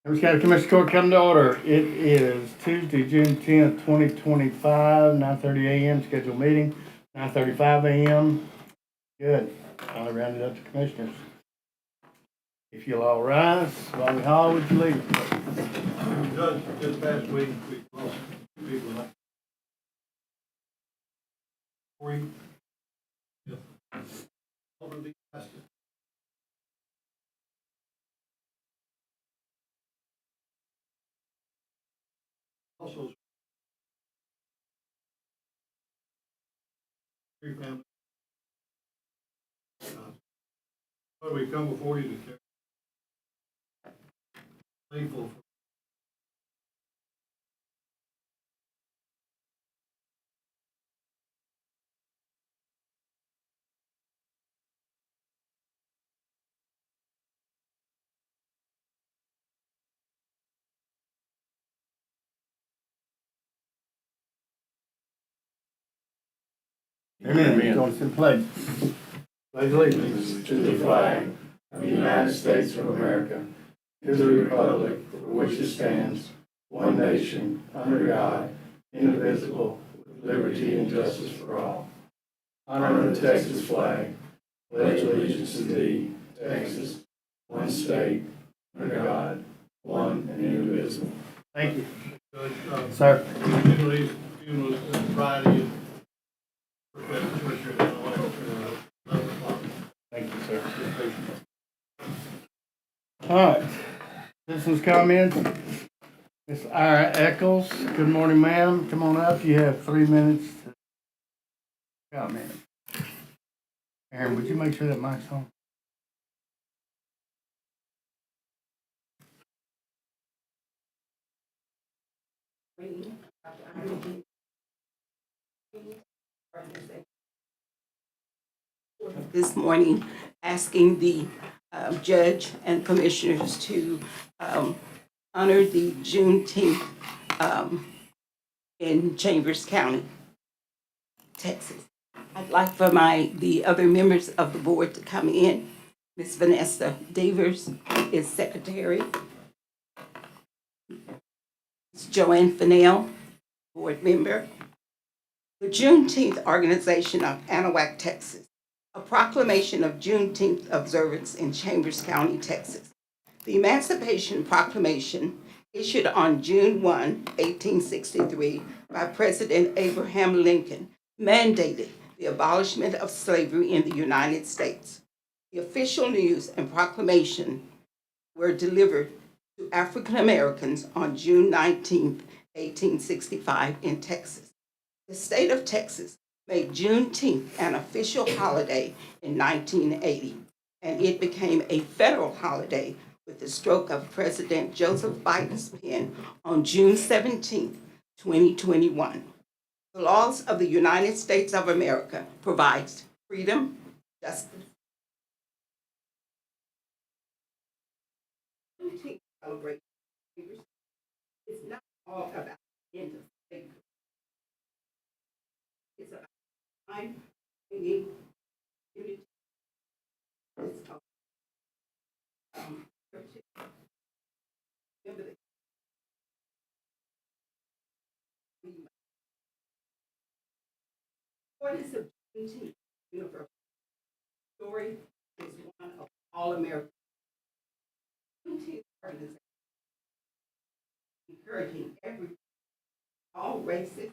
Evans County Commission Court come to order. It is Tuesday, June 10th, 2025, 9:30 a.m. scheduled meeting, 9:35 a.m. Good. Finally rounded up to commissioners. If you'll all rise, Bobby Hall, would you lead us, please? Judge, this past week, we lost people like 3 over the arrested. Also, 3 families. But we come before you to care. Thankful for Amen. Join us in pledge. Pledge allegiance to the flag of the United States of America, to the republic for which it stands, one nation, under God, indivisible, with liberty and justice for all. Honor the Texas flag, pledge allegiance to thee, Texas, one state, under God, one and indivisible. Thank you. Judge, Sir. Italy's funeral is Friday. Thank you, sir. All right. Citizens' comments. Miss Ira Eccles. Good morning, ma'am. Come on up. You have 3 minutes to comment. Aaron, would you make sure that mic's on? This morning, asking the judge and commissioners to honor the Juneteenth in Chambers County, Texas. I'd like for the other members of the board to come in. Ms. Vanessa Davers is secretary. Ms. Joanne Fennell, board member. The Juneteenth Organization of Anahuac, Texas. A proclamation of Juneteenth observance in Chambers County, Texas. The Emancipation Proclamation, issued on June 1, 1863, by President Abraham Lincoln, mandated the abolishment of slavery in the United States. The official news and proclamation were delivered to African Americans on June 19, 1865, in Texas. The state of Texas made Juneteenth an official holiday in 1980, and it became a federal holiday with the stroke of President Joseph Biden's pen on June 17, 2021. The laws of the United States of America provides freedom, justice. Juneteenth celebration is not all about the end of slavery. It's about time bringing unity. It's about remember the importance of Juneteenth universal story is one of all American Juneteenth organization encouraging all races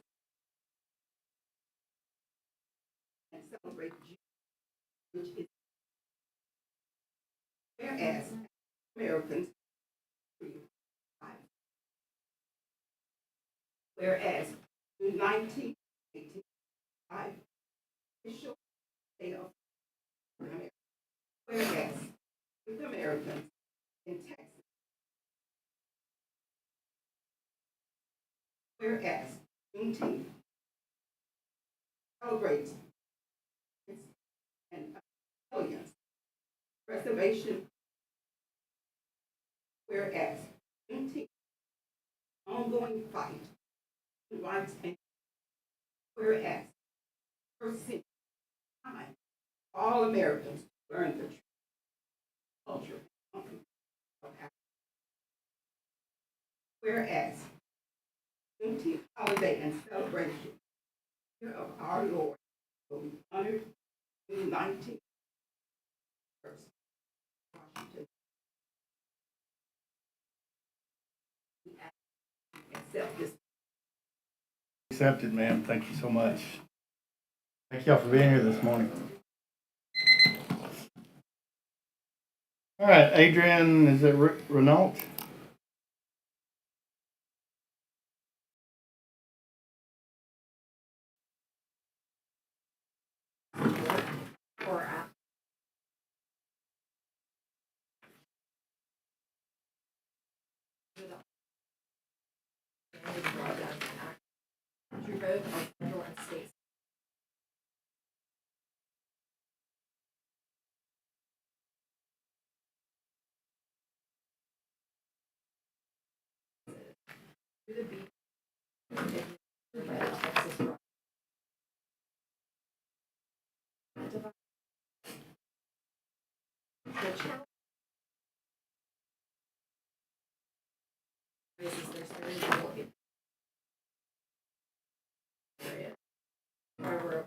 and celebrate June, which is whereas Americans whereas June 19, 1885, official day of America, whereas with Americans in Texas, whereas Juneteenth celebrates and resilience, preservation, whereas Juneteenth ongoing fight for rights and whereas first century time all Americans learn the true culture of Africa. Whereas Juneteenth holiday and celebration year of our Lord will be honored June 19th. Washington. We ask you to accept this. Accepted, ma'am. Thank you so much. Thank y'all for being here this morning. All right, Adrian, is it Renault? Your vote on federal and state. The challenge is there's very little in area. However,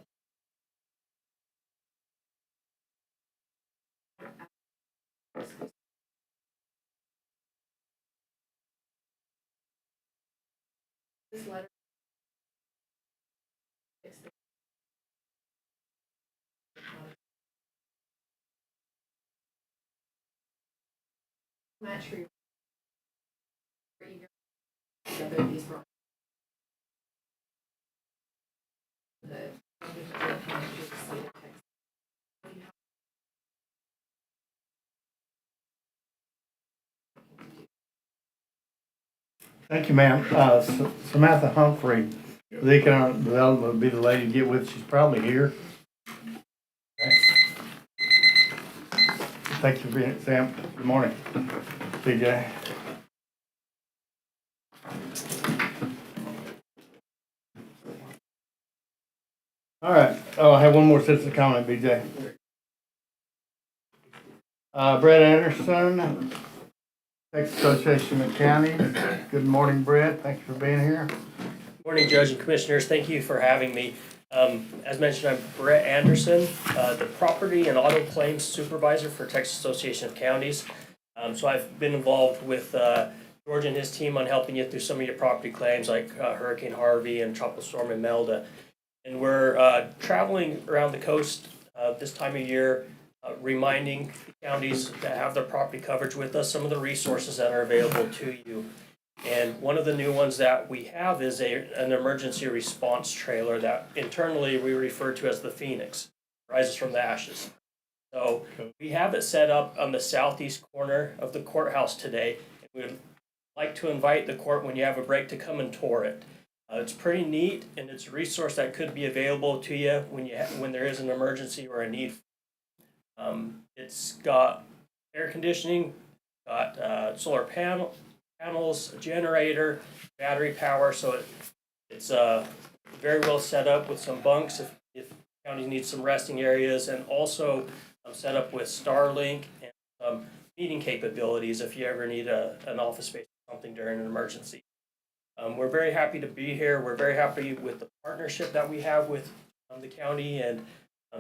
this letter is the match for your eager to vote these wrong. The Thank you, ma'am. Samantha Humphrey, the Economic Development would be the lady to get with. She's probably here. Okay. Thank you for being, Sam. Good morning, BJ. All right. Oh, I have one more citizen comment, BJ. Brett Anderson, Texas Association of Counties. Good morning, Brett. Thank you for being here. Morning, Judge and Commissioners. Thank you for having me. As mentioned, I'm Brett Anderson, the Property and Auto Claims Supervisor for Texas Association of Counties. So I've been involved with George and his team on helping you through some of your property claims like Hurricane Harvey and Tropical Storm Imelda. And we're traveling around the coast this time of year, reminding the counties that have their property coverage with us some of the resources that are available to you. And one of the new ones that we have is an emergency response trailer that internally we refer to as the Phoenix, rises from the ashes. So we have it set up on the southeast corner of the courthouse today. We would like to invite the court when you have a break to come and tour it. It's pretty neat, and it's a resource that could be available to you when there is an emergency or a need. It's got air conditioning, got solar panels, a generator, battery power, so it's very well set up with some bunks if counties need some resting areas, and also set up with Starlink and some meeting capabilities if you ever need an office space or something during an emergency. We're very happy to be here. We're very happy with the partnership that we have with the county and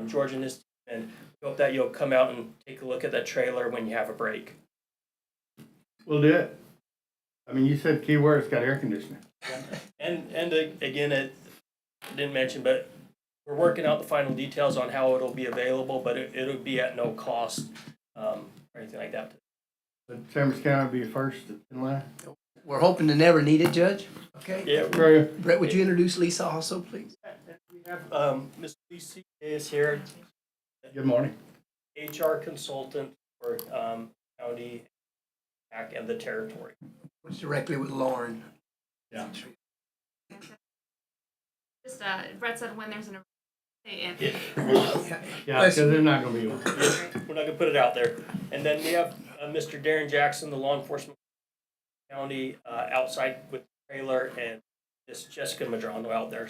George and his team, and we hope that you'll come out and take a look at that trailer when you have a break. We'll do it. I mean, you said keyword, it's got air conditioning. And again, I didn't mention, but we're working out the final details on how it'll be available, but it'll be at no cost or anything like that. The Chambers County will be first in line. We're hoping to never need it, Judge. Okay. Yeah, Brett, would you introduce Lisa also, please? we have Ms. Lisa is here, Good morning. HR consultant for county and the territory. Works directly with Lauren. Yeah. Just Brett said when there's an emergency. Yeah, because they're not going to be able to. We're not gonna put it out there. And then we have Mr. Darren Jackson, the law enforcement county outside with the trailer, and this Jessica Madrano out there,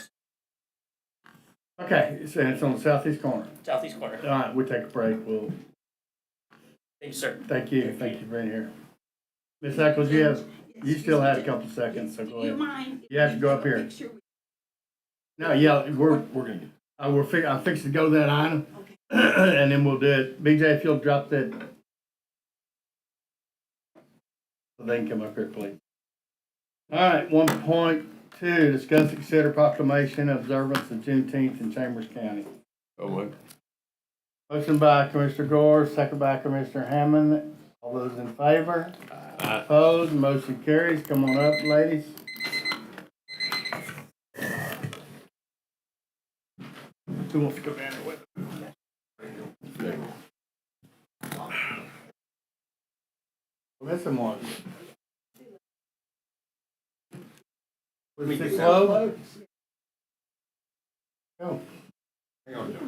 Okay, so it's on the southeast corner. southeast corner. All right, we'll take a break. We'll, Thank you, sir. thank you for being here. Ms. Eccles, you have, You still had a couple seconds, so Do go you ahead. mind? You have to go up here. No, yeah, we're gonna, I'm fixing to go to that item, and then we'll do it. BJ, if you'll drop that. So they can come up here, please. All right, 1.2, discuss and consider proclamation of observance of Juneteenth in Chambers County. Motion by Commissioner Gore, second by Commissioner Hammond. All those in favor? Opposed, motion carries. Come on up, ladies. Who wants to go down there with it? Listen, one. Was it slow? Go. Hang on, Joe.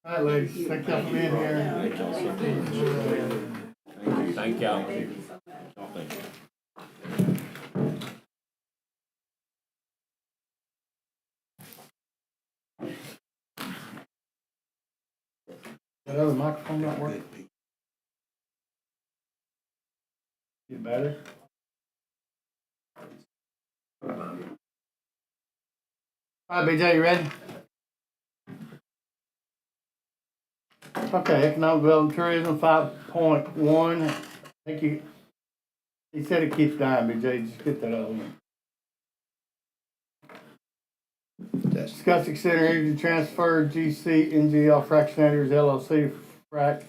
All right, ladies, thank y'all for being here. Thank y'all. That other microphone not working? Get better? All right, BJ, you ready? Okay, economic development tourism, 5.1. I think he said it keeps dying, BJ, just get that other one. Discuss, consider energy transfer, GC, NGL fractionators LLC, frac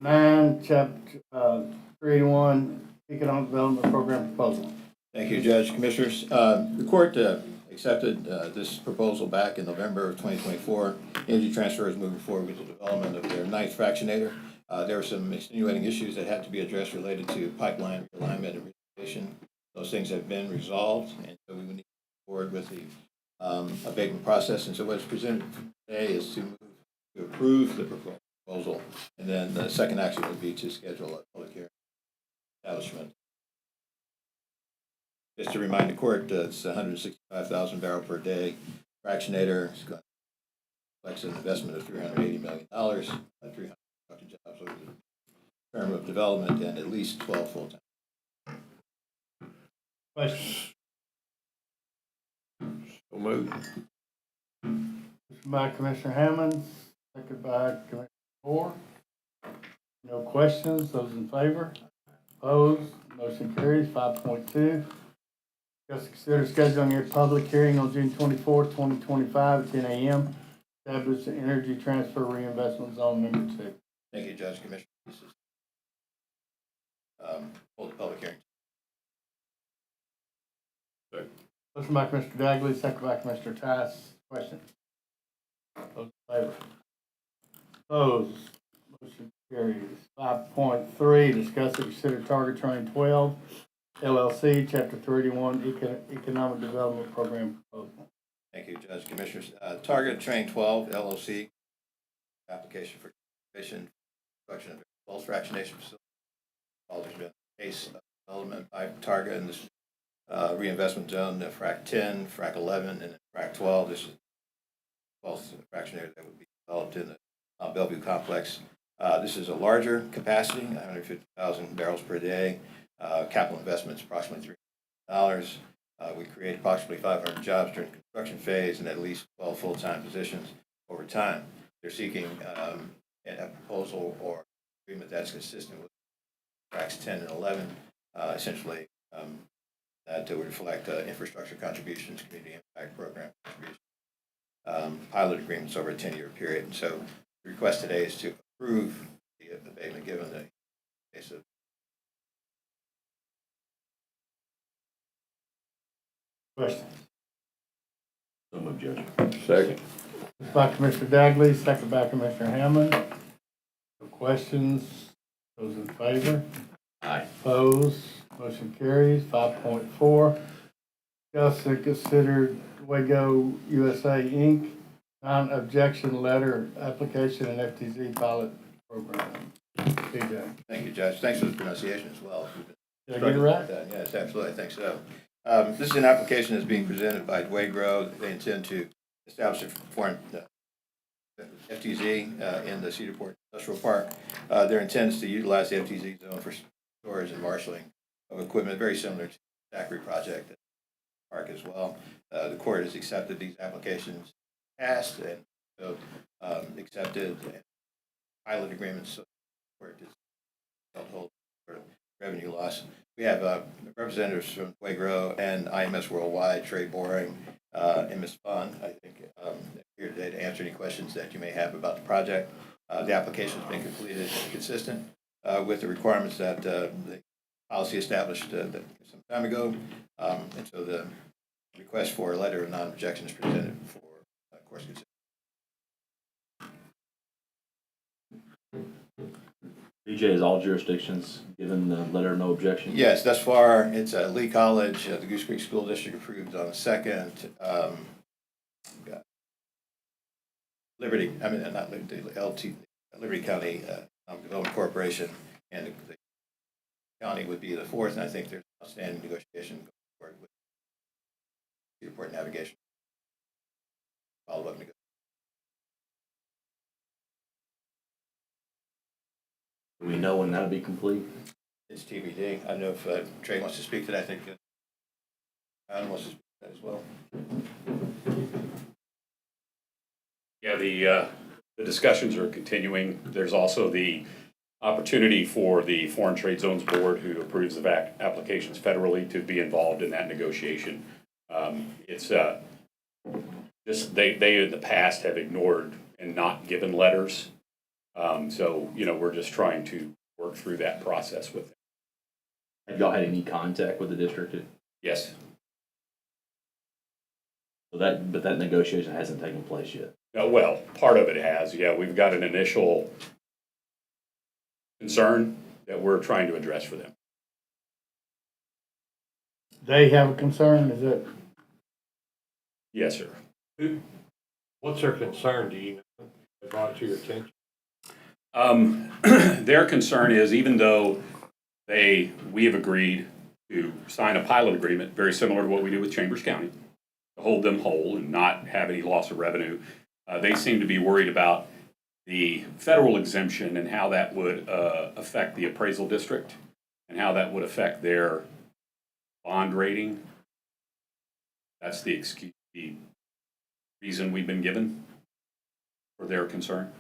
9, chapter, 3-1, economic development program proposal. Thank you, Judge, Commissioners. The court accepted this proposal back in November of 2024. Energy Transfer is moving forward with the development of their ninth fractionator. There were some extenuating issues that had to be addressed related to pipeline realignment and relocation. Those things have been resolved, and so we would need to move forward with the abatement process. And so what's presented today is to approve the proposal, and then the second action would be to schedule a public hearing establishment. Just to remind the court, it's 165,000 barrel per day fractionator. It's going to reflect an investment of $380 million, 300 jobs over the term of development, and at least 12 full-time. Questions? So moved. Motion by Commissioner Hammond, second by Commissioner Moore. No questions, those in favor? Opposed, motion carries. 5.2. Discuss, consider scheduling a public hearing on June 24th, 2025 at 10 a.m. Establish the energy transfer reinvestment zone number 2. Thank you, Judge, Commissioner. This is hold the public hearing. Motion by Commissioner Dagley, second by Commissioner Tice. Question? Those in favor? Opposed? Motion carries. 5.3, discuss and consider Target Train 12, LLC, Chapter 31, Economic Development Program proposal. Thank you, Judge, Commissioners. Target Train 12 LLC, application for construction of a 12 fractionation facility. There's been a case of development by Target in this reinvestment zone, Frac 10, Frac 11, and Frac 12. This is the 12th fractionator that would be developed in the Bellevue complex. This is a larger capacity, 950,000 barrels per day. Capital investment is approximately $3 million. We create approximately 500 jobs during the construction phase and at least 12 full-time positions over time. They're seeking a proposal or agreement that's consistent with Fracs 10 and 11, essentially that would reflect infrastructure contributions, community impact program contributions, pilot agreements over a 10-year period. And so the request today is to approve the abatement given the case of Question? So moved, Judge. Second. Motion by Commissioner Dagley, second by Commissioner Hammond. No questions? Those in favor? Aye. Opposed? Motion carries. 5.4. Discuss and consider Wago USA Inc. non-objection letter application and FTZ pilot program. PJ. Thank you, Judge. Thanks for the pronunciation as well. We've been Did I get it right? Yes, absolutely, I think so. This is an application that's being presented by Dwayne Grow. They intend to establish a foreign FTZ in the Cedarport Industrial Park. Their intent is to utilize the FTZ zone for storage and marshaling of equipment, very similar to the Zachary project at the park as well. The court has accepted these applications passed and so accepted pilot agreements. So the court is held hold for revenue loss. We have representatives from Waygro and IMS Worldwide, Trey Boring, and Ms. Fun, I think, here today to answer any questions that you may have about the project. The application has been completed and consistent with the requirements that the policy established some time ago. And so the request for a letter of non-objection is presented for course consideration. BJ, is all jurisdictions given the letter of no objection? Yes, thus far, it's Lee College, the Goose Creek School District approved on the 2nd. Liberty, I mean, not Liberty, Liberty County Development Corporation, and the county would be the 4th, and I think there's outstanding negotiation going forward with Cedarport Navigation. Follow-up negotiation. Do we know when that'll be complete? It's TBD. I don't know if Trey wants to speak to that. I think Alan wants to speak to that as well. Yeah, the discussions are continuing. There's also the opportunity for the Foreign Trade Zones Board, who approves of applications federally, to be involved in that negotiation. It's just they in the past have ignored and not given letters. So, you know, we're just trying to work through that process with them. Have y'all had any contact with the district? Yes. So but that negotiation hasn't taken place yet. Well, part of it has. Yeah, we've got an initial concern that we're trying to address for them. They have a concern, is it? Yes, sir. What's their concern, do you know? They brought it to your attention? Their concern is, even though we have agreed to sign a pilot agreement very similar to what we do with Chambers County, to hold them whole and not have any loss of revenue, they seem to be worried about the federal exemption and how that would affect the appraisal district and how that would affect their bond rating. That's the excuse, the reason we've been given for their concern.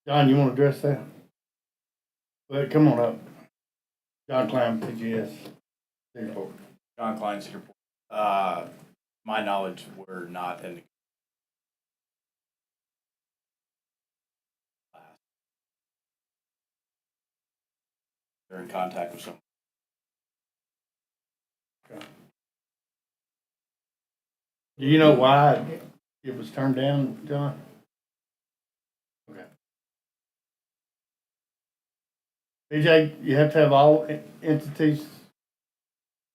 John, you want to address that? Well, come on up. John Clam, PGS. Singapore. John Klein, Singapore. My knowledge, we're not in. They're in contact with someone. Okay. Do you know why it was turned down, John? Okay. BJ, you have to have all entities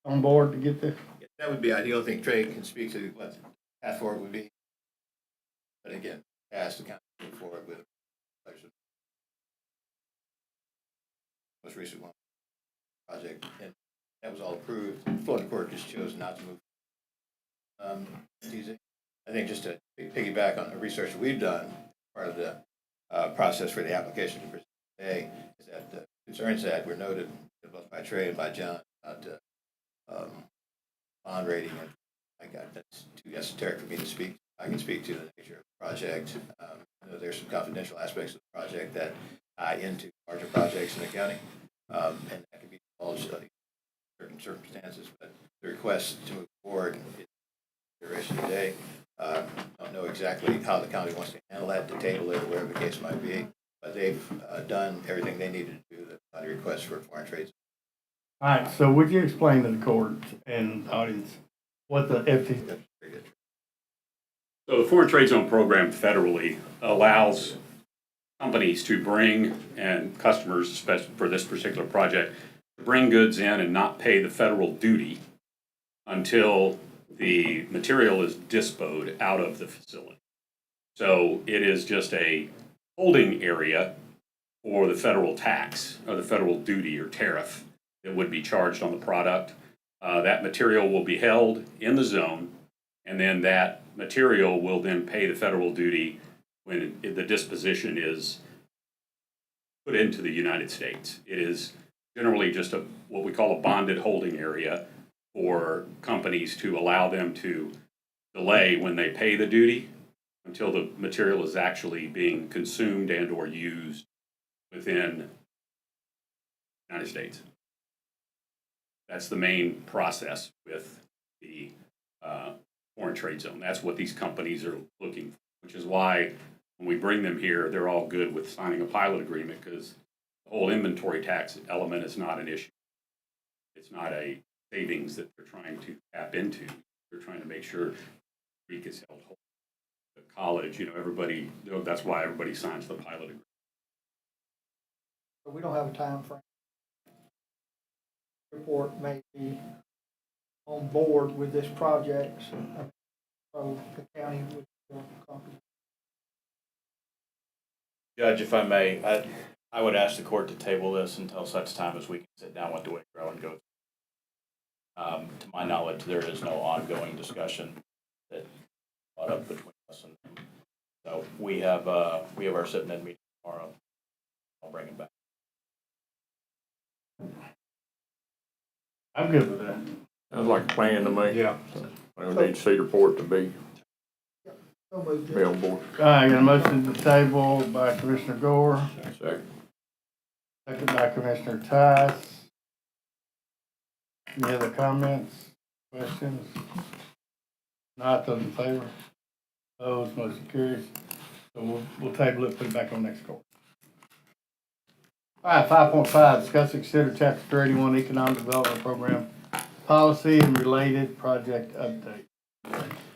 on board to get this? That would be ideal. I think Trey can speak to what the path forward would be. But again, ask the county to move forward with a most recent one project, and that was all approved. Florida court just chose not to move. It's easy. I think just to piggyback on the research that we've done, part of the process for the application to present today is that the concerns that were noted both by Trey and by John about bond rating, and that's too esoteric for me to speak. I can speak to the nature of the project. I know there's some confidential aspects of the project that tie into larger projects in the county, and that can be divulged in certain circumstances. But the request to move forward is consideration today. I don't know exactly how the county wants to handle that, to table it, or whatever the case might be. But they've done everything they needed to do. The county request for foreign trade. All right, so would you explain to the court and the audience what the FTZ? So the Foreign Trade Zone program federally allows companies to bring, and customers, especially for this particular project, to bring goods in and not pay the federal duty until the material is disposed out of the facility. So it is just a holding area for the federal tax or the federal duty or tariff that would be charged on the product. That material will be held in the zone, and then that material will then pay the federal duty when the disposition is put into the United States. It is generally just what we call a bonded holding area for companies to allow them to delay when they pay the duty until the material is actually being consumed and or used within the United States. That's the main process with the foreign trade zone. That's what these companies are looking for, which is why when we bring them here, they're all good with signing a pilot agreement, because the whole inventory tax element is not an issue. It's not a savings that they're trying to tap into. They're trying to make sure Greek is held whole. The college, everybody, that's why everybody signs the pilot agreement. So we don't have a time frame. Report may be on board with this project, so the county would accomplish. Judge, if I may, I would ask the court to table this until such time as we can sit down with Dwayne Grow and go. To my knowledge, there is no ongoing discussion that brought up between us and them. So we have our sit-in meeting tomorrow. I'll bring it back. I'm good with that. Sounds like a plan to me. Yeah. I need Cedar Port to be So moved, Judge. on board. All right, got a motion to table by Commissioner Gore, Second. second by Commissioner Tice. Any other comments, questions? Not, those in favor? Opposed, motion carries. So we'll table it, put it back on next court. All right, 5.5, discuss and consider chapter 381 economic development program policy and related project update.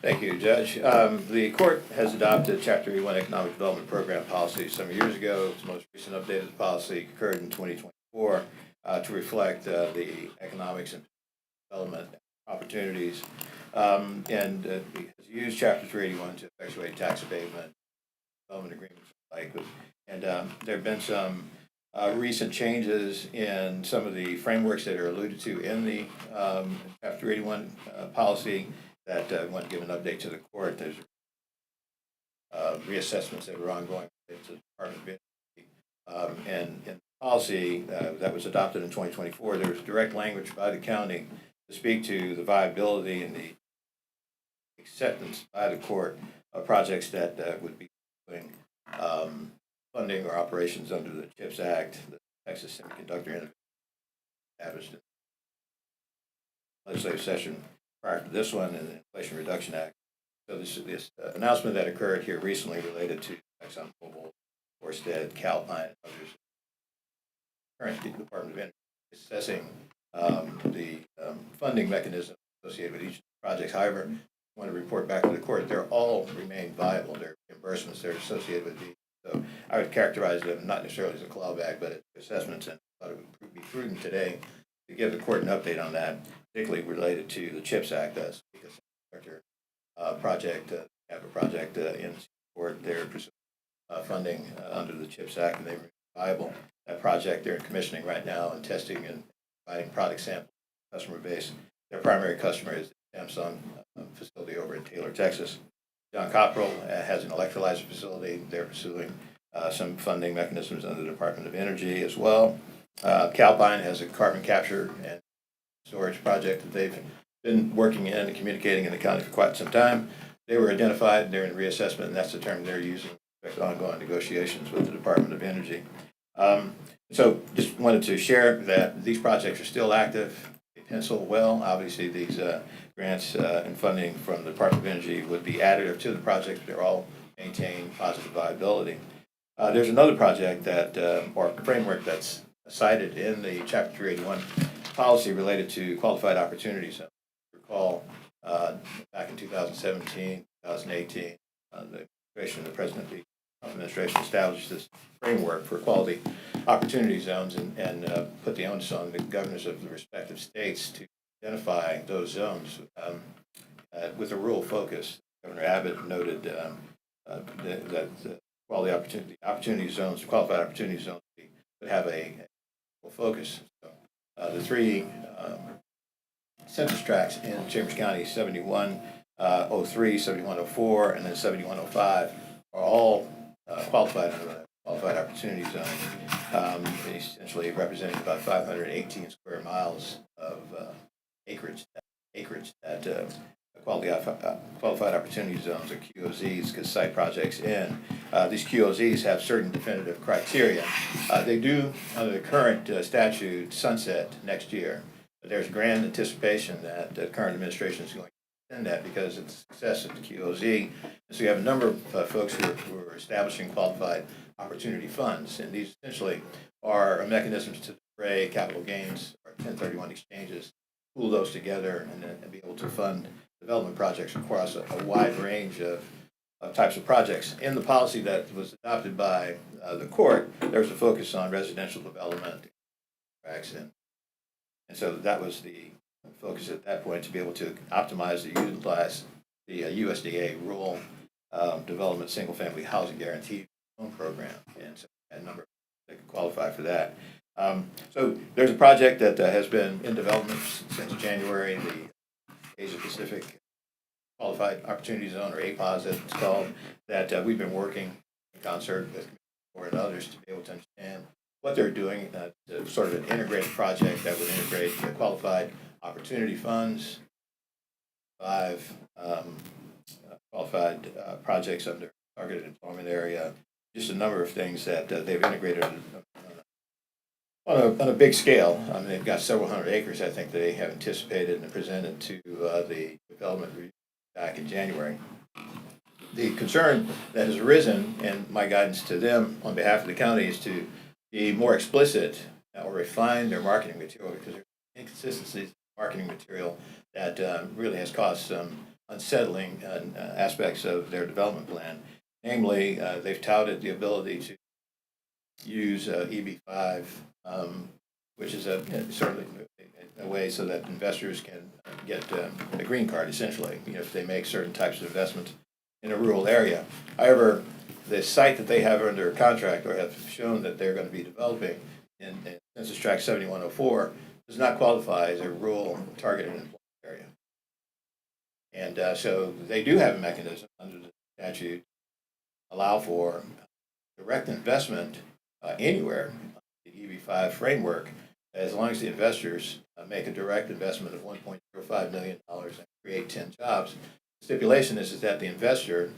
Thank you, Judge. The court has adopted Chapter 31 Economic Development Program policy some years ago. Its most recent updated policy occurred in 2024 to reflect the economics and development opportunities. And it has used Chapter 381 to effectuate tax abatement, development agreements, like. And there have been some recent changes in some of the frameworks that are alluded to in the Chapter 381 policy that I want to give an update to the court. There's reassessments that are ongoing to the Department of Energy. And in the policy that was adopted in 2024, there was direct language by the county to speak to the viability and the acceptance by the court of projects that would be doing funding or operations under the CHIPS Act, the Texas Semiconductor Innovation established in the legislative session prior to this one, and the Inflation Reduction Act. So this announcement that occurred here recently related to ExxonMobil, Orsted, Calpine, and others, current Department of Energy assessing the funding mechanism associated with each of the projects. However, I want to report back to the court, they're all remain viable. Their reimbursements that are associated with these. So I would characterize them not necessarily as a clawback, but as assessments, and I thought it would be prudent today to give the court an update on that, particularly related to the CHIPS Act, project, have a project in support. They're pursuing funding under the CHIPS Act, and they remain viable. That project they're in commissioning right now and testing and providing product samples to the customer base. Their primary customer is the Samsung facility over in Taylor, Texas. John Copperell has an electrolyzer facility. They're pursuing some funding mechanisms under the Department of Energy as well. Calpine has a carbon capture and storage project that they've been working in and communicating in the county for quite some time. They were identified, they're in reassessment, and that's the term they're using for ongoing negotiations with the Department of Energy. So just wanted to share that these projects are still active. They pencil well. Obviously, these grants and funding from the Department of Energy would be additive to the project. They're all maintain positive viability. There's another project that, or framework that's cited in the Chapter 381 policy related to qualified opportunities. Recall back in 2017, 2018, the President, the Trump administration established this framework for quality opportunity zones and put the onus on the governors of the respective states to identify those zones with a rural focus. Governor Abbott noted quality opportunity zones, qualified opportunity zones would have a focus. So, the three census tracts in Chambers County, 7103, 7104, and then 7105, are all qualified under the qualified opportunity zone, essentially representing about 518 square miles of acreage that qualified opportunity zones, or QOZs, could site projects in. These QOZs have certain definitive criteria. They do, under the current statute, sunset next year. But there's grand anticipation that the current administration is going to extend that because of the success of the QOZ. And so you have a number of folks who are establishing qualified opportunity funds, and these essentially are mechanisms to defray capital gains or 1031 exchanges, pool those together, and then be able to fund development projects across a wide range of types of projects. In the policy that was adopted by the court, there was a focus on residential development, and so that was the focus at that point, to be able to optimize and utilize the USDA Rural Development Single Family Housing Guarantee Loan Program. And so a number that could qualify for that. So there's a project that has been in development since January, the Asia Pacific Qualified Opportunity Zone, or APOZ as it's called, that we've been working in concert with and others to be able to understand what they're doing, sort of an integrated project that would integrate the qualified opportunity funds, 5 qualified projects under targeted employment area, just a number of things that they've integrated on a big scale. I mean, they've got several hundred acres, I think, they have anticipated and presented to the development review back in January. The concern that has arisen, and my guidance to them on behalf of the county, is to be more explicit or refine their marketing material, because there's inconsistencies in marketing material that really has caused some unsettling aspects of their development plan. Namely, they've touted the ability to use EB5, which is certainly a way so that investors can get a green card, essentially, if they make certain types of investments in a rural area. However, the site that they have under contract, or have shown that they're going to be developing in Census Tract 7104, does not qualify as a rural targeted employment area. And so they do have a mechanism under the statute allow for direct investment anywhere in the EB5 framework, as long as the investors make a direct investment of $1.05 million and create 10 jobs. The stipulation is that the investor,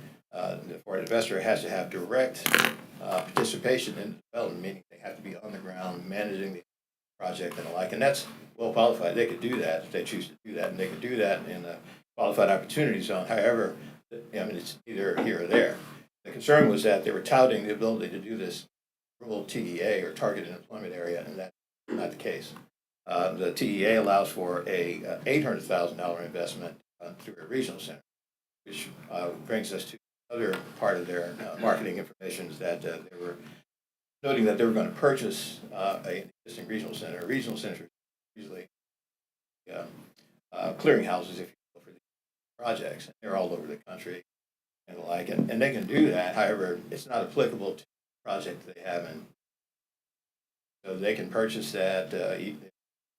for an investor, has to have direct participation in the development, meaning they have to be on the ground managing the project and the like. And that's well qualified. They could do that if they choose to do that, and they could do that in a qualified opportunity zone. However, it's either here or there. The concern was that they were touting the ability to do this rural TEA, or targeted employment area, and that's not the case. The TEA allows for a $800,000 investment through a regional center, which brings us to another part of their marketing information, is that they were noting that they were going to purchase an existing regional center. Regional centers are usually clearinghouses, if you will, for these projects. And they're all over the country and the like, and they can do that. However, it's not applicable to the project that they have in. So they can purchase that even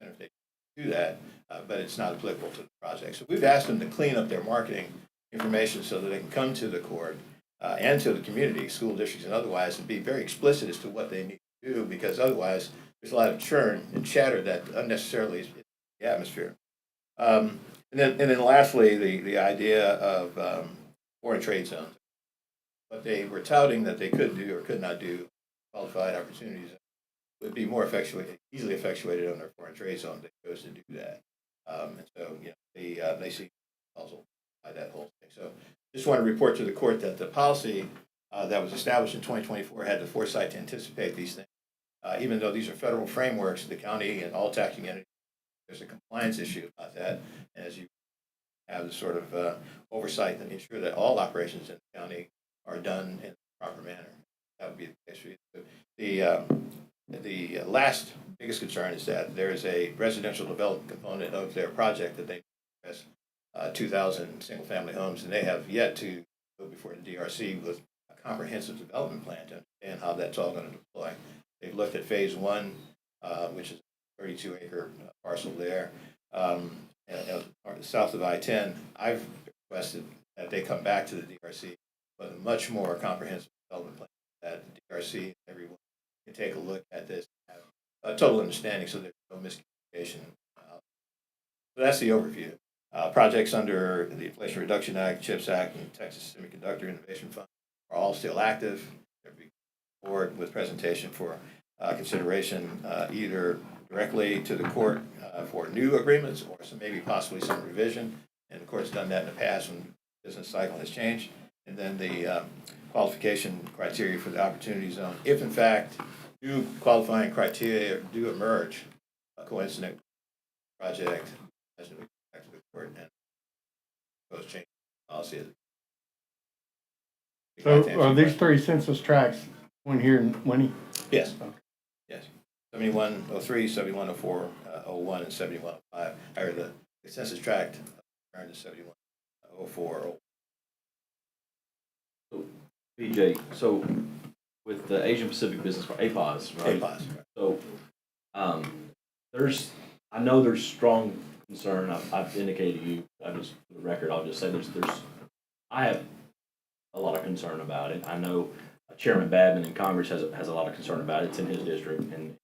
if they do that, but it's not applicable to the project. So we've asked them to clean up their marketing information so that they can come to the court and to the community, school districts and otherwise, and be very explicit as to what they need to do, because otherwise there's a lot of churn and chatter that unnecessarily is in the atmosphere. And then lastly, the idea of foreign trade zones. What they were touting that they could do or could not do, qualified opportunities, would be more easily effectuated under a foreign trade zone. They chose to do that. And so, they see puzzled by that whole thing. So just want to report to the court that the policy that was established in 2024 had the foresight to anticipate these things. Even though these are federal frameworks, the county and all taxing entities, there's a compliance issue about that. And as you have the sort of oversight and ensure that all operations in the county are done in a proper manner. That would be the case for you. The last biggest concern is that there is a residential development component of their project that they address 2,000 single-family homes, and they have yet to go before the DRC with a comprehensive development plan to understand how that's all going to deploy. They've looked at phase one, which is a 32-acre parcel there, south of I-10. I've requested that they come back to the DRC with a much more comprehensive development plan, that the DRC and everyone can take a look at this, have a total understanding so there's no miscommunication. So that's the overview. Projects under the Inflation Reduction Act, CHIPS Act, and Texas Semiconductor Innovation Fund are all still active. They'll be forward with presentation for consideration either directly to the court for new agreements or maybe possibly some revision. And the court's done that in the past when the business cycle has changed. And then the qualification criteria for the opportunity zone. If in fact new qualifying criteria do emerge, coincident project, as we back to the court and propose change policy. So are these 3 census tracts, one here in Winnie? Yes. Yes. 7103, 7104, 01, and 7105. Or the census tract turned to 7104. BJ, so with the Asian Pacific Business Park, APOS, right? APOS. So, I know there's strong concern. I've indicated to you. For the record, I'll just say I have a lot of concern about it. I know Chairman Badman in Congress has a lot of concern about it. It's in his district and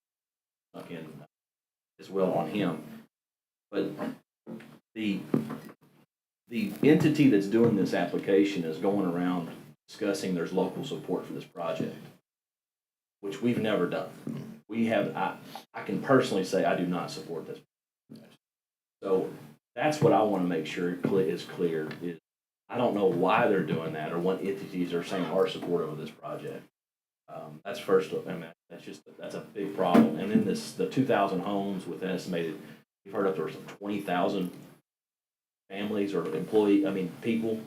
in as well on him. But the entity that's doing this application is going around discussing there's local support for this project, which we've never done. We have, I can personally say I do not support this. So that's what I want to make sure is clear. Is I don't know why they're doing that or what entities are saying are supportive of this project. That's first. I mean, that's a big problem. And then the 2,000 homes with an estimated, we've heard up there some 20,000 families or people.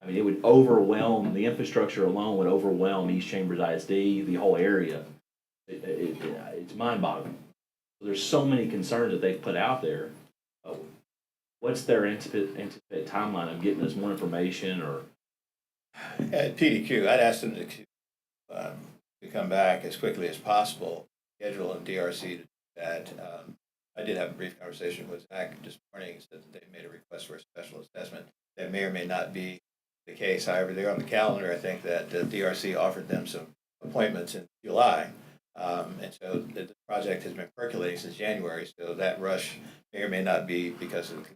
I mean, it would overwhelm, the infrastructure alone would overwhelm East Chambers ISD, the whole area. It's mind-boggling. There's so many concerns that they've put out there. What's their anticipated timeline of getting us more information or? At PDQ, I'd ask them to come back as quickly as possible, schedule in DRC to do that. I did have a brief conversation with Zach this morning. He said that they made a request for a special assessment. That may or may not be the case. However, they're on the calendar. I think that DRC offered them some appointments in July. And so the project has been percolating since January. So that rush may or may not be because of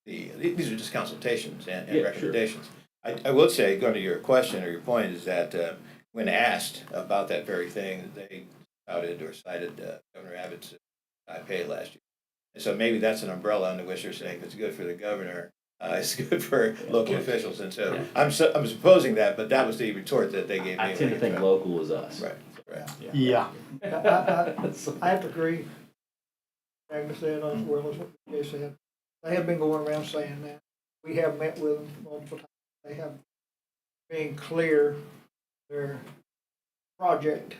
these are just consultations and recommendations. Sure. I will say, going to your question or your point, is that when asked about that very thing, they cited Governor Abbott's pay last year. And so maybe that's an umbrella under which they're saying it's good for the governor. It's good for local officials. And so I'm supposing that, but that was the retort that they gave me. I tend to think local is us. Right. Right. Yeah. I have to agree. Agnes said, as well as what Jay said. They have been going around saying that. We have met with them multiple times. They have been clear their project.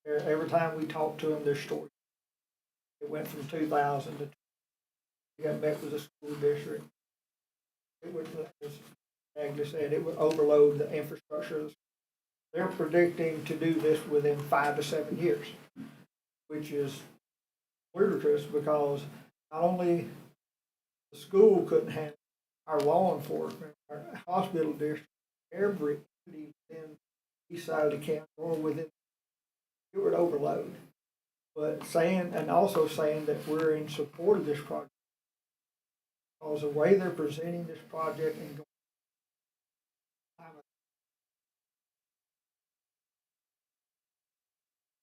Every time we talk to them, their story. It went from 2,000 to we got met with the school district. It would, as Agnes said, it would overload the infrastructure. They're predicting to do this within 5 to 7 years, which is ludicrous because not only the school couldn't handle our law enforcement, our hospital district, every entity within the east side of the county or within it would overload. But also saying that we're in support of this project because the way they're presenting this project and going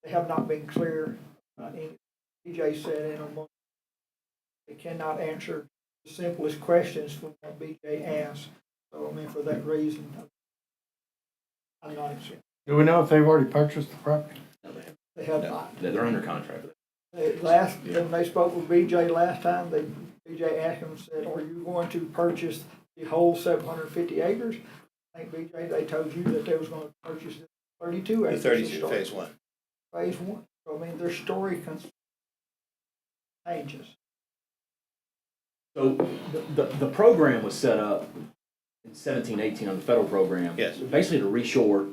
they have not been clear. BJ said in a moment they cannot answer the simplest questions from what BJ asked. So I mean, for that reason, I'm not accepting. Do we know if they've already purchased the property? No, They have not. they're under contract. When they spoke with BJ last time, BJ asked them, said, "Are you going to purchase the whole 750 acres?" I think BJ, they told you that they was going to purchase 32 acres. The 32, phase one. Phase one. So I mean, their story changes. So the program was set up in 17, 18 on the federal program. Yes. Basically to reshore,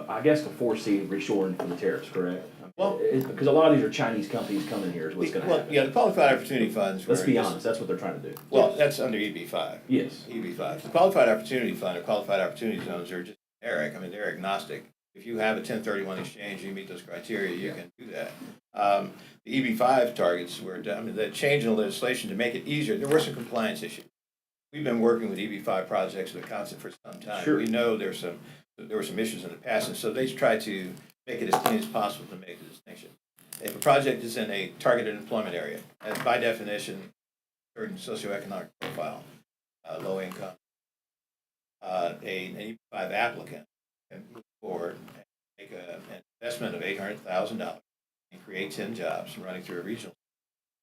I guess to foresee reshoring for the tariffs, correct? Well- Because a lot of these are Chinese companies coming here is what's gonna Well, happen. yeah, the qualified opportunity funds were Let's be just- honest, that's what they're trying to do. Well, that's under EB5. Yes. EB5. The qualified opportunity fund or qualified opportunity zones are just generic. I mean, they're agnostic. If you have a 1031 exchange, you meet those criteria, you can do that. The EB5 targets were, I mean, the change in legislation to make it easier, there were some compliance issues. We've been working with EB5 projects with Constant for some time. Sure. We know there were some issues in the past, and so they tried to make it as clean as possible to make the distinction. If a project is in a targeted employment area, and by definition, certain socioeconomic profile, low income, an EB5 applicant can move forward and make an investment of $800,000 and create 10 jobs running through a regional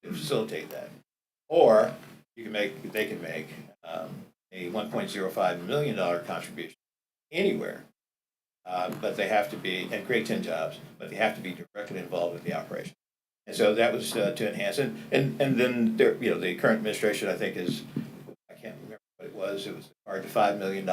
to facilitate that. Or they can make a $1.05 million contribution anywhere, but they have to be, and create 10 jobs, but they have to be directly involved with the operation. And so that was to enhance it. And then there, the current administration, I think, I can't remember what it was the $5 million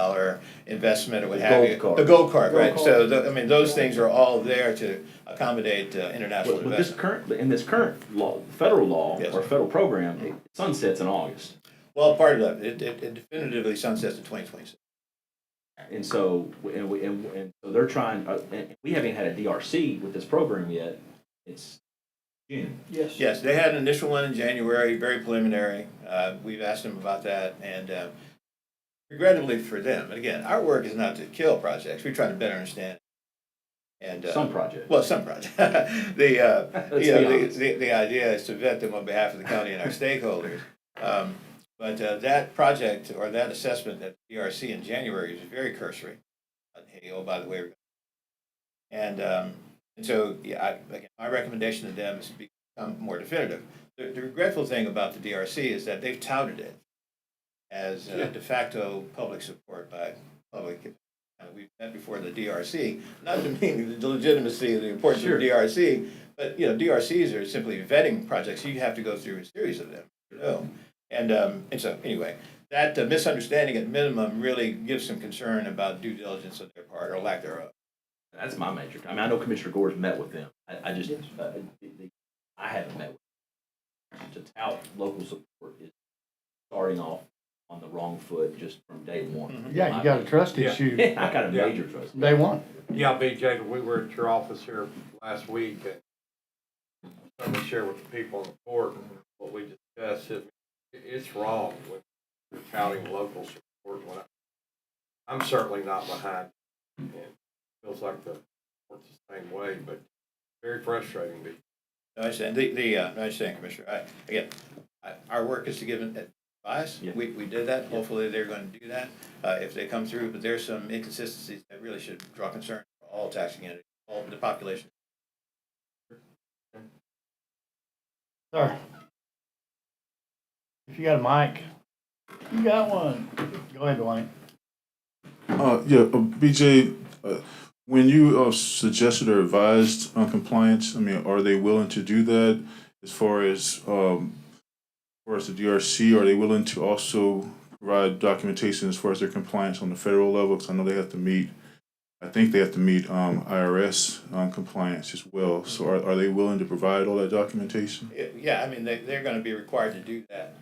investment or what have you. Gold card. The gold card, right? Gold So, those things are all there to accommodate international But this investment. in this current law, federal law Yes. or federal program, it sunsets in August. Well, part of that, it definitively sunsets in 2026. And so, and so they're trying, and we haven't had a DRC with this program yet. It's June. Yes. Yes, they had an initial one in January, very preliminary. We've asked them about that, and regrettably for them, and again, our work is not to kill projects. We try to better understand. And Some projects. Well, some projects. Let's be honest. The idea is to vet them on behalf of the county and our stakeholders. But that project or that assessment at DRC in January was very cursory. Hey, oh, by the way, and so again, my recommendation to them is to become more definitive. The regretful thing about the DRC is that they've touted it as de facto public support by public. We've met before the DRC, not demeaning the legitimacy of the importance Sure. of the DRC, but DRCs are simply vetting projects. You have to go through a series of them, And so anyway, that misunderstanding at minimum really gives some concern about due diligence on their part or lack thereof. That's my major. I mean, I know Commissioner Gore's met with them. I just, I haven't met with them. To tout local support is starting off on the wrong foot just from day one. Yeah, you got a trust Yeah. issue, I got a major trust. day one. Yeah, BJ, we were at your office here last week, and I'm going to share with the people in the court what we discussed. It's wrong when you're touting local support. I'm certainly not behind it. And it feels like the court's the same way, but very frustrating. I understand. I understand, Commissioner. Our work is to give advice. Yeah. We did that. Hopefully, they're going to do that if they come through. But there's some inconsistencies that really should draw concern for all taxing entities, all the population. Sir, if you got a mic, you got one. Go ahead, Dwayne. BJ, when you suggested or advised on compliance, I mean, are they willing to do that as far as the DRC? Are they willing to also provide documentation as far as their compliance on the federal level? Because I know they have to meet, I think they have to meet IRS compliance as well. So are they willing to provide all that documentation? Yeah, I mean, they're going to be required to do that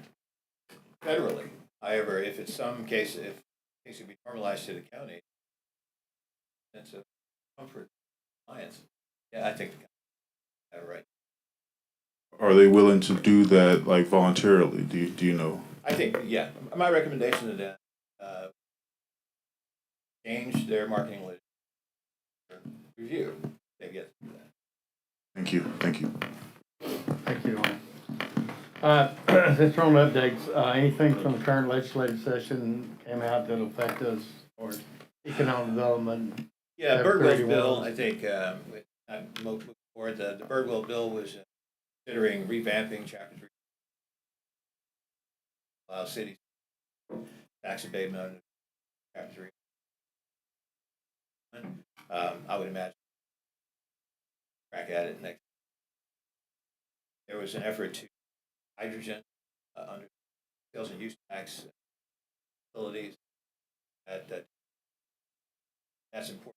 federally. However, if it's some case, if it can be normalized to the county, sense of comfort, compliance, yeah, I think the county have a right. Are they willing to do that like voluntarily? Do you know? I think, yeah, my recommendation to them, change their marketing list, review, they get to do that. Thank you. Thank you. Thank you, Dwayne. Since we're on updates, anything from the current legislative session came out that'll affect us or economic development? Yeah, Have Birdwell's 31. bill, I think, I'm moving forward, the Birdwell bill was considering revamping Chapter 3. Allow cities tax abatement under Chapter 3. I would imagine crack at it next. There was an effort to hydrogen under sales and use tax facilities. That's important.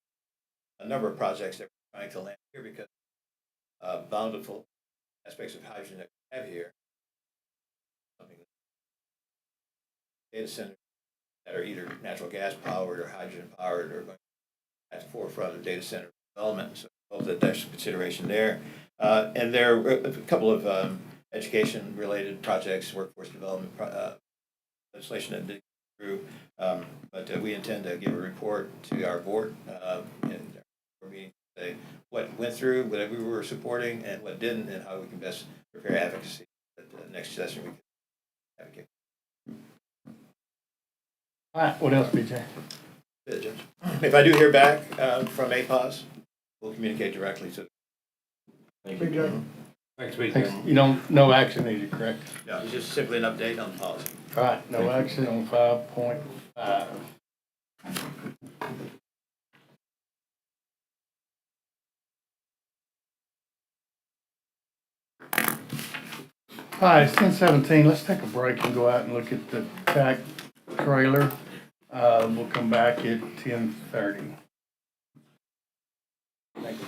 A number of projects that we're trying to land here because bountiful aspects of hydrogen that we have here, something data centers that are either natural gas powered or hydrogen powered are going at the forefront of data center development. So I hope that there's consideration there. And there are a couple of education related projects, workforce development legislation that did go through. But we intend to give a report to our board in our meeting today, what went through, what we were supporting, and what didn't, and how we can best prepare advocacy at the next session we can advocate. All right, what else, BJ? Good, Judge. If I do hear back from APOS, we'll communicate directly to. Thank Big you. John. Thanks, BJ. Thanks. You don't, no action needed, correct? No, it's just simply an update on the policy. All right, no action on 5.5. All right, it's 10:17. Let's take a break and go out and look at the TAC trailer. We'll come back at 10:30. Thank you.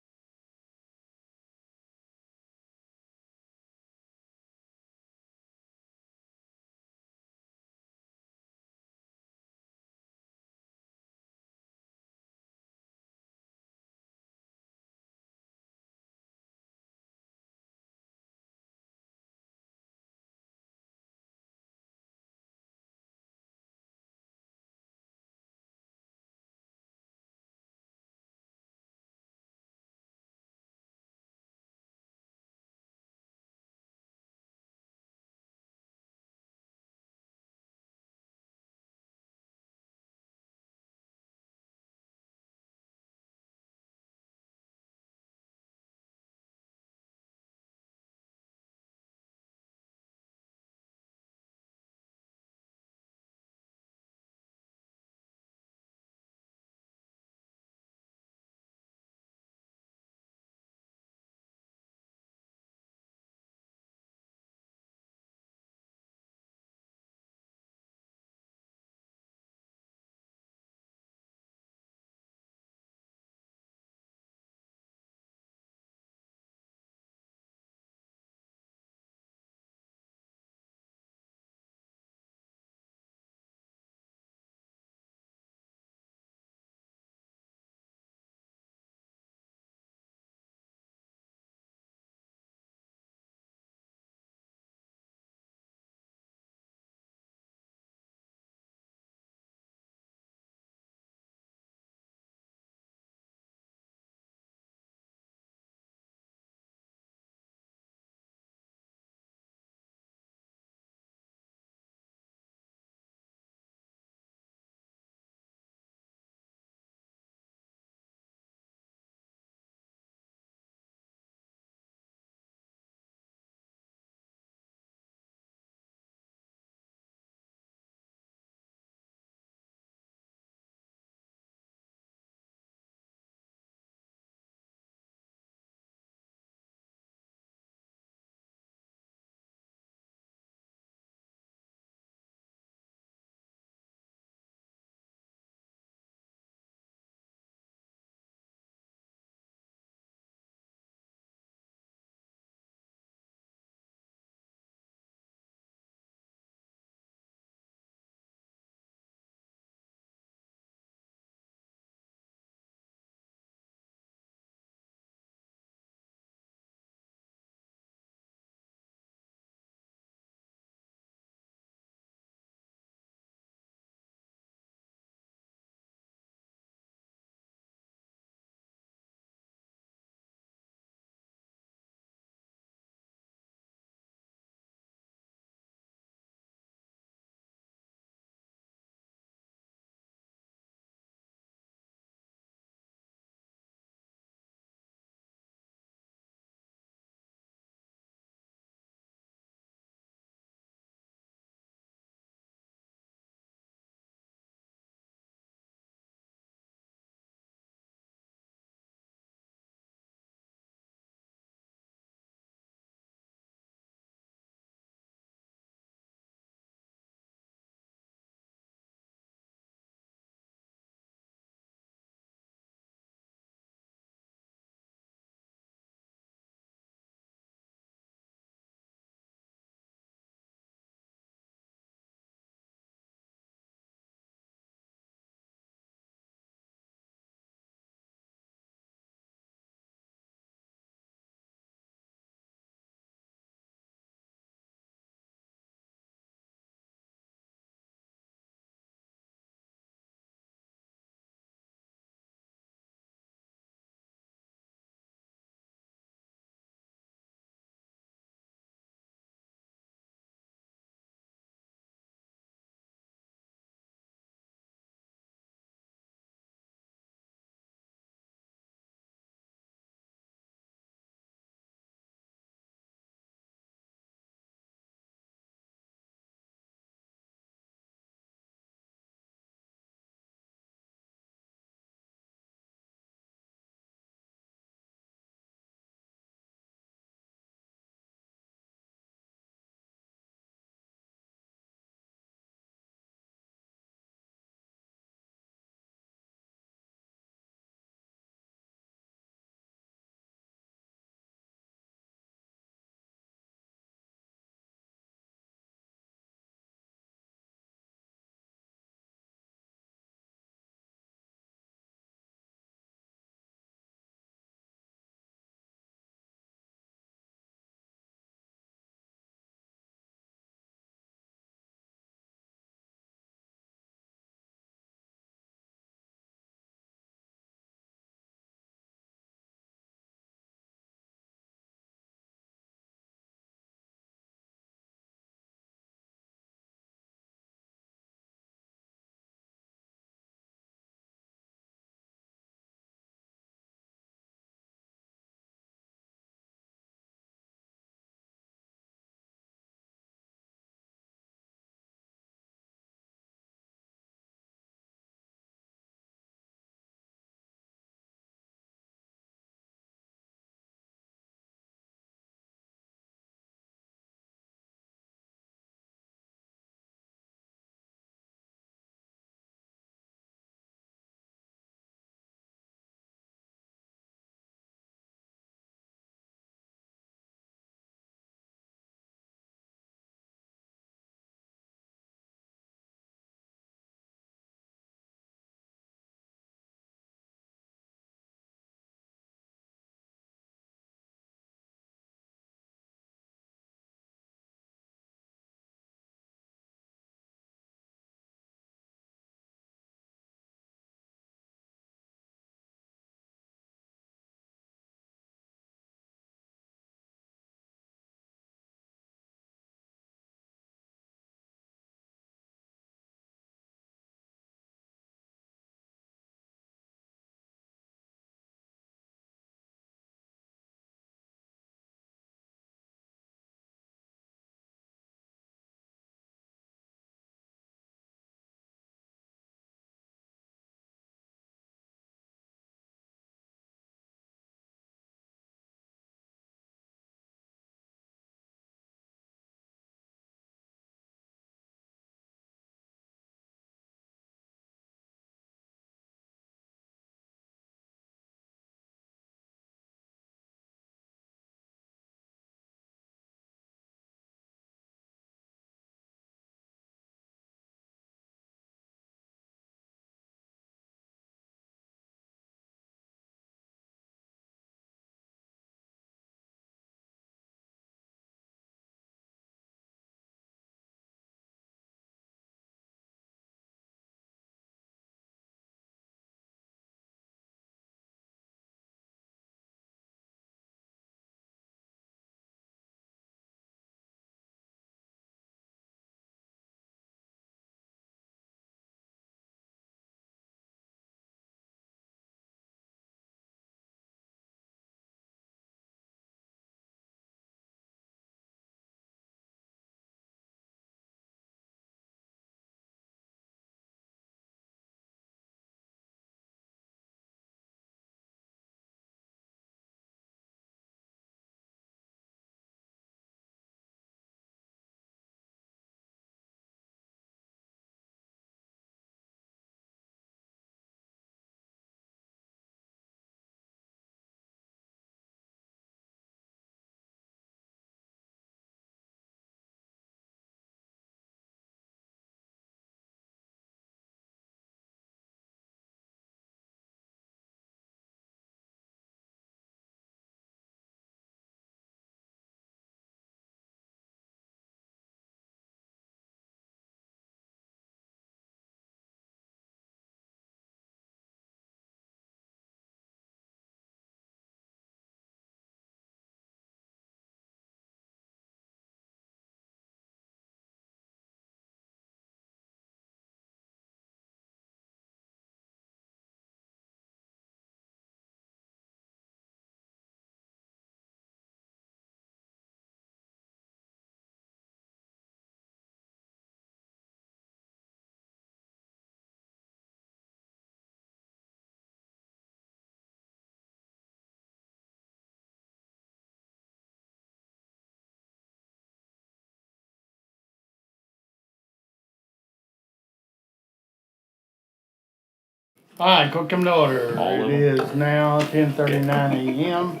All right, call come to order. All of It is now 10:39 a.m.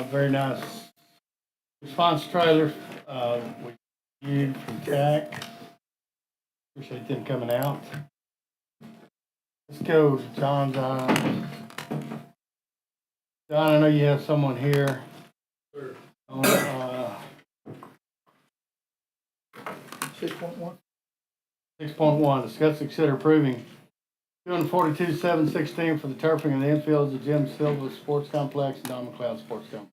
Very nice response trailers, we viewed from TAC. Appreciate them coming out. Let's go to John's item. John, I know you have someone here. On, 6.1, discuss, consider approving 242,716 for the turfing of the infields of Jim Silva Sports Complex and Don McLeod Sports Complex.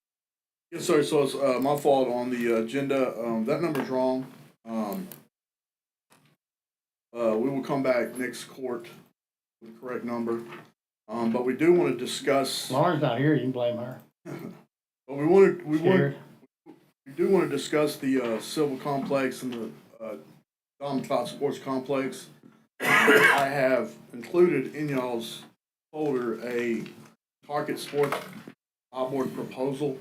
Yes, sir. So it's my fault on the agenda. That number's wrong. We will come back next court with the correct number. But we do want to discuss. Lauren's not here, you can blame her. But we Scared. do want to discuss the Silva Complex and the Don McLeod Sports Complex. I have included in y'all's folder a Target Sports outboard proposal.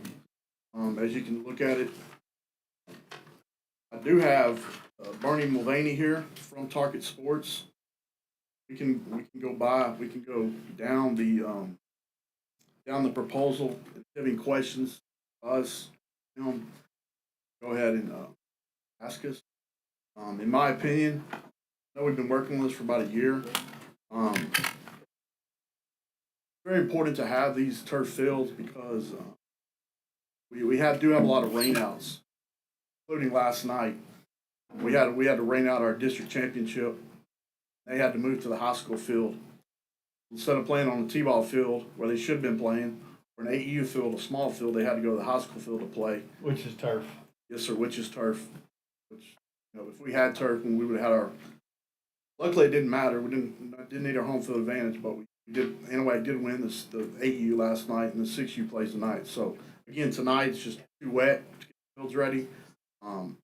As you can look at it, I do have Bernie Mulvaney here from Target Sports. We can go down the proposal. If you have any questions, us, him, go ahead and ask us. In my opinion, I know we've been working on this for about a year. It's very important to have these turf fields because we do have a lot of rainouts, including last night. We had to rain out our district championship. They had to move to the high school field instead of playing on the t-ball field where they should have been playing, or an AEU field, a small field. They had to go to the high school field to play. Which is turf. Yes, sir. Which is turf. Which, if we had turf, we would have had our. Luckily, it didn't matter. We didn't need our home field advantage, but we did. Anyway, did win the AEU last night, and the 6U plays tonight. So again, tonight it's just too wet to get the fields ready. We'll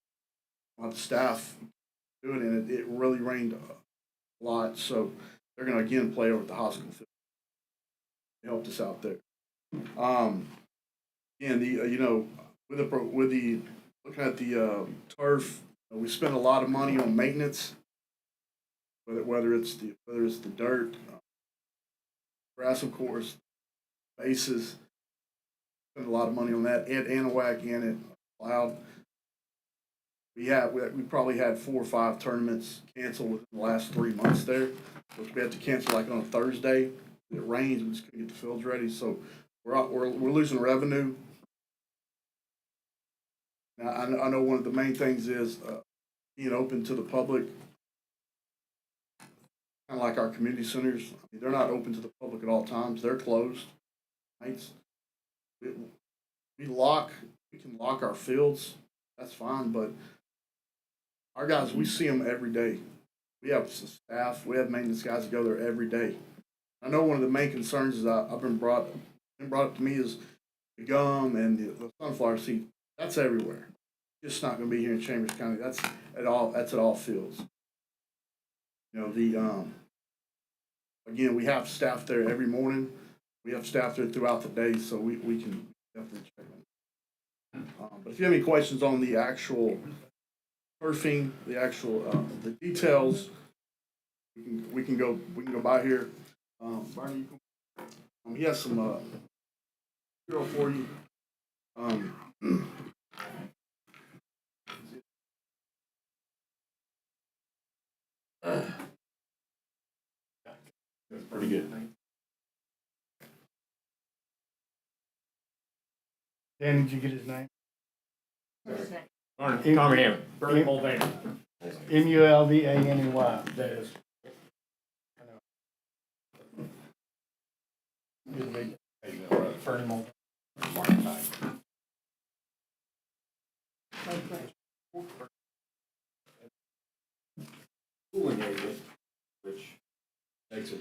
have the staff do it, and it really rained a lot, so they're going to again play over at the high school field. They helped us out there. Again, with the looking at the turf, we spend a lot of money on maintenance. Whether it's the dirt, grass, of course, bases. Spend a lot of money on that. At Anahuac and at Cloud. We probably had 4 or 5 tournaments canceled within the last 3 months there. So we had to cancel like on a Thursday. It rains, we just couldn't get the fields ready. So we're losing revenue. Now I know one of the main things is being open to the public. Kind of like our community centers. I mean, they're not open to the public at all times. They're closed nights. We can lock our fields. That's fine, but our guys, we see them every day. We have staff, we have maintenance guys that go there every day. I know one of the main concerns is I've been brought up to me is the gum and the sunflower seed. That's everywhere. It's just not going to be here in Chambers County. That's at all fields. Again, we have staff there every morning. We have staff there throughout the day, so we can definitely check them. But if you have any questions on the actual turfing, the details, we can go by here. Barney, he has some material for you. That's pretty good. Dan, did you get his name? Tommy Hammond. Bernie Mulvaney. Mulvaney. That is. Bernie Mulvaney. Cooling agent, which makes a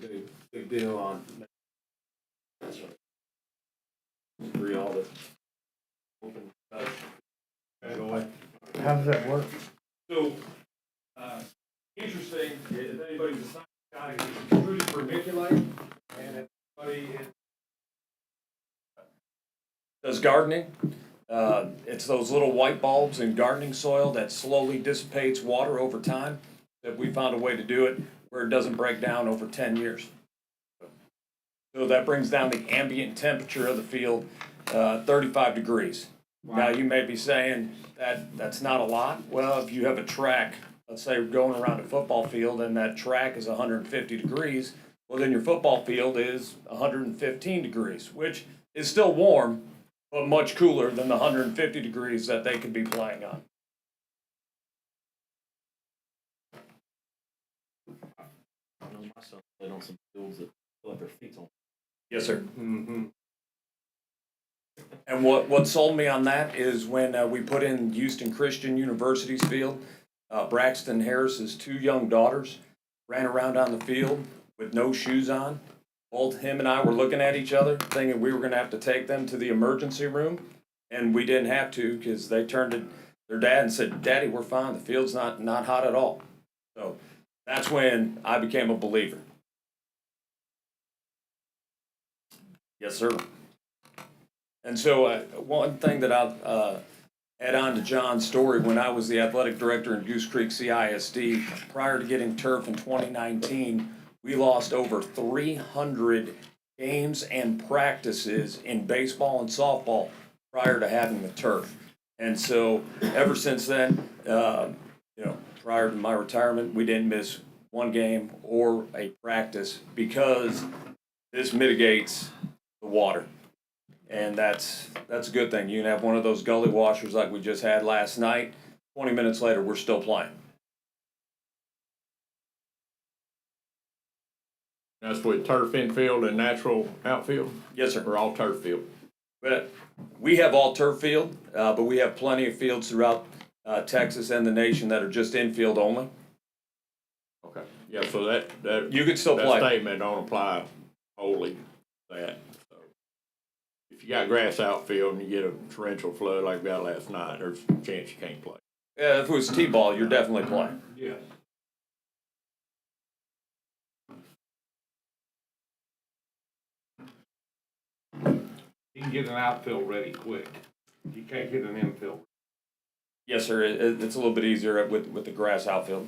big deal on. That's right. Agree all the open. Go away. How does that work? So, interesting, if anybody's a science guy, it's really vermiculite, and if anybody does gardening, it's those little white bulbs in gardening soil that slowly dissipates water over time. That we found a way to do it where it doesn't break down over 10 years. So that brings down the ambient temperature of the field, 35 degrees. Now, you may be saying that that's not a lot. Well, if you have a track, let's say going around a football field and that track is 150 degrees, well, then your football field is 115 degrees, which is still warm, but much cooler than the 150 degrees that they could be playing on. I know my son played on some fields that feel like their feet's on. Yes, sir. And what sold me on that is when we put in Houston Christian University's field, Braxton Harris's 2 young daughters ran around on the field with no shoes on. Both him and I were looking at each other, thinking we were going to have to take them to the emergency room, and we didn't have to because they turned to their dad and said, "Daddy, we're fine. The field's not hot at all." So that's when I became a believer. Yes, sir. And so one thing that I'll add on to John's story, when I was the athletic director in Goose Creek CISD, prior to getting turf in 2019, we lost over 300 games and practices in baseball and softball prior to having the turf. And so ever since then, prior to my retirement, we didn't miss one game or a practice because this mitigates the water. And that's a good thing. You can have one of those gully washers like we just had last night. 20 minutes later, we're still playing. That's with turf infield and natural outfield? Yes, sir. Or all turf field? But we have all turf field, but we have plenty of fields throughout Texas and the nation that are just infield only. Okay. Yeah, so that You could still that play. statement don't apply wholly to that. So if you got grass outfield and you get a torrential flood like we got last night, there's a chance you can't play. Yeah, if it was T-ball, you're definitely playing. Yeah. You can get an outfield ready quick. You can't get an infield. Yes, sir. It's a little bit easier with the grass outfield.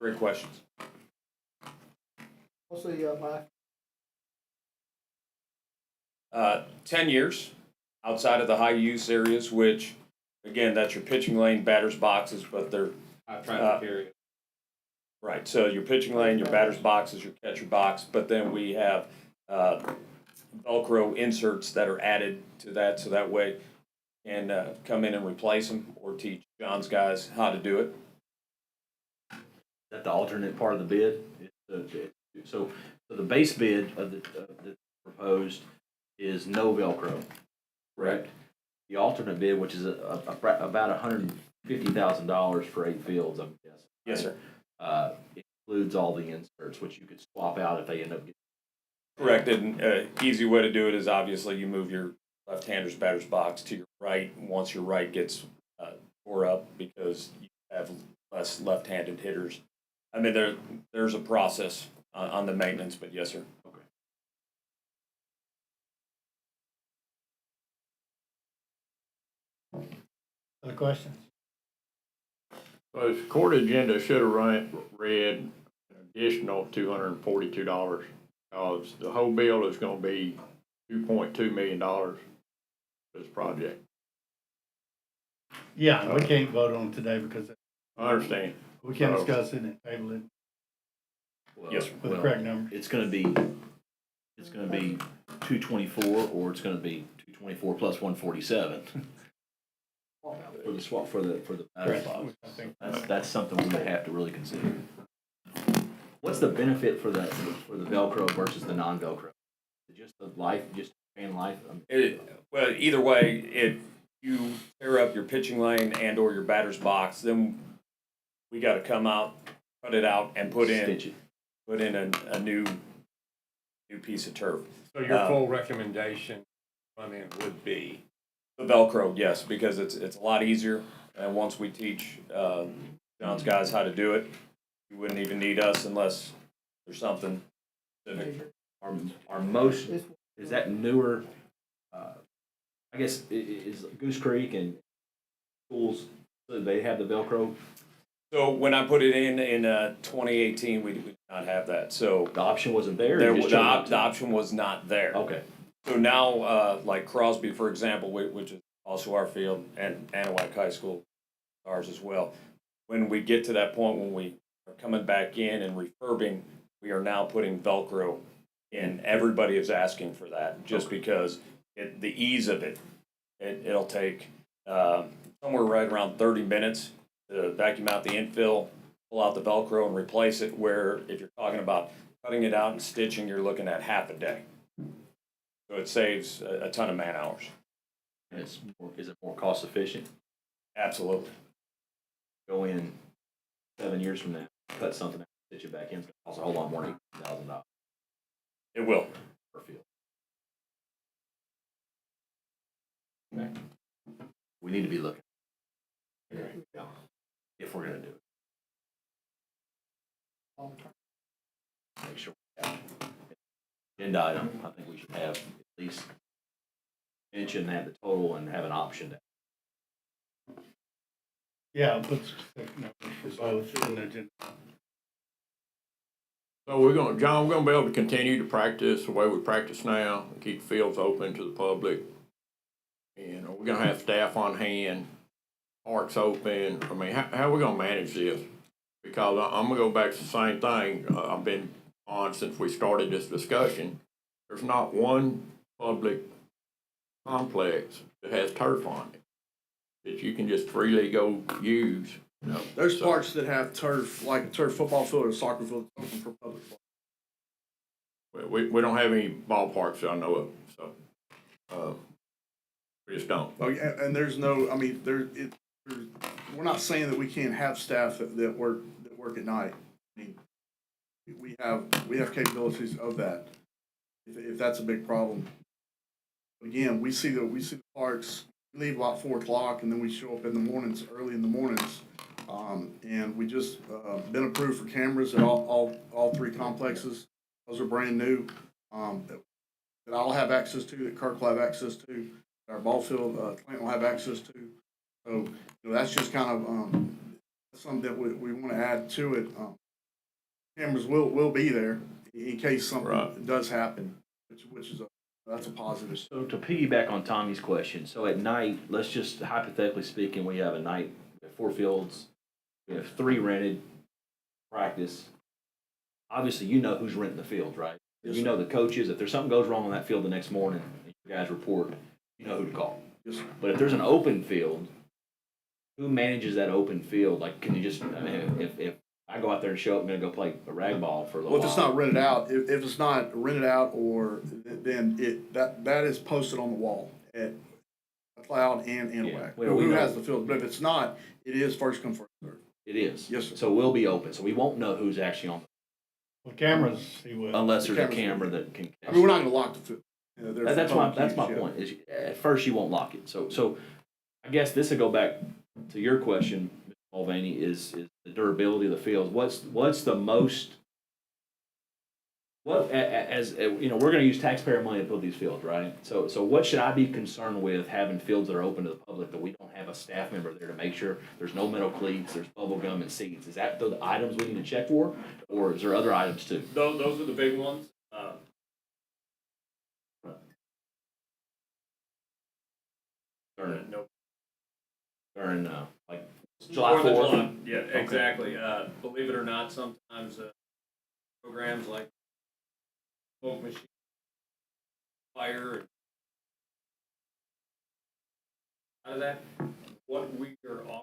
Great questions. What's the life? 10 years outside of the high use areas, which, again, that's your pitching lane, batter's boxes, but they're I tried to carry it. right. So your pitching lane, your batter's boxes, your catcher box, but then we have Velcro inserts that are added to that, so that way you can come in and replace them or teach John's guys how to do it. Is that the alternate part of the bid? So the base bid of the proposed is no Velcro, correct? The alternate bid, which is about $150,000 for 8 fields, I'm guessing. Yes, sir. Includes all the inserts, which you could swap out if they end up getting. Correct. And easy way to do it is obviously you move your left-hander's batter's box to your right once your right gets tore up because you have less left-handed hitters. I mean, there's a process on the maintenance, but yes, sir. Okay. Other questions? So the court agenda should have read an additional $242 because the whole bill is going to be $2.2 million for this project. Yeah, we can't vote on it today because I understand. we can discuss it and table it Well, Yes, sir. with the correct number. It's going to be 224, or it's going to be 224 plus 147 for the swap for the batter's Correct. box. Which I think- That's something we would have to really consider. What's the benefit for the Velcro versus the non-Velcro? Is it just the life, just fan life? Well, either way, if you tear up your pitching lane and or your batter's box, then we got to come out, cut it out, and put Stitch in it. a new piece of turf. So your full recommendation front end would be? The Velcro, yes, because it's a lot easier. And once we teach John's guys how to do it, you wouldn't even need us unless there's something specific. Are most, is that newer, I guess, is Goose Creek and schools, so they have the Velcro? So when I put it in 2018, we did not have that. So The option wasn't there? there you was, just chose not the option was not there. to? Okay. So now, like Crosby, for example, which is also our field, and Anahuac High School, ours as well. When we get to that point when we are coming back in and refurbing, we are now putting Velcro in. Everybody is asking for that just because the ease of it. It'll take somewhere right around 30 minutes to vacuum out the infill, pull out the Velcro and replace it, where if you're talking about cutting it out and stitching, you're looking at half a day. So it saves a ton of man hours. And is it more cost efficient? Absolutely. Go in 7 years from now, cut something out, stitch it back in, it's gonna cost a whole lot more than $18,000 It will. per field. We need to be looking. If we're gonna do it. Make sure we have agenda item, I think we should have at least mention, have the total and have an option to. Yeah, I'll put specific numbers for both in the agenda. So we're gonna, John, we're gonna be able to continue to practice the way we practice now, and keep fields open to the public. And we're gonna have staff on hand, parks open. I mean, how are we gonna manage this? Because I'm gonna go back to the same thing, I've been on since we started this discussion. There's not one public complex that has turf on it that you can just freely go use, you know. There's So- parks that have turf, like turf football field or soccer field, open for public play. We don't have any ballparks that I know of, so, we just don't. Oh, yeah, and there's no, I mean, we're not saying that we can't have staff that work at night. I mean, we have capabilities of that, if that's a big problem. Again, we see the parks, we leave about 4 o'clock and then we show up in the mornings, early in the mornings. And we just, been approved for cameras at all 3 complexes. Those are brand new, that I'll have access to, that Kirk will have access to, our ball field, Clinton will have access to. So, you know, that's just kind of, something that we want to add to it. Cameras will be there in case something does happen, which is that's a positive. So to piggyback on Tommy's question, so at night, let's just hypothetically speaking, we have a night, we have 4 fields, we have 3 rented, practice. Obviously, you know who's renting the field, right? Yes, You know the coaches. If there's something goes wrong on that field the next morning, and you guys report, you know who to call. Yes, sir. But if there's an open field, who manages that open field? Like, can you just, I mean, if I go out there and show up, I'm gonna go play a rag ball for a little Well, if it's while. not rented out, if it's not rented out, or then that is posted on the wall at McLeod and Anahuac, Well, we who know. has the field. But if it's not, it is first come, first served. It is. Yes, sir. So we'll be open, so we won't know who's actually on, Well, cameras, he will. unless there's a cameras camera will be. that can. I mean, we're not gonna lock the field. You know, there's That's public my use, yeah. point, is at first you won't lock it. So I guess this would go back to your question, Mr. Mulvaney, is the durability of the field. What's the most, as you know, we're gonna use taxpayer money to build these fields, right? So what should I be concerned with having fields that are open to the public, that we don't have a staff member there to make sure there's no metal cleats, there's bubble gum and seats? Is that the items we need to check for, or is there other items too? Those are the big ones. During like July Fourth of 4th? July. Yeah, exactly. Believe it or not, sometimes programs like smoke machine, fire, out of that, what we are offering.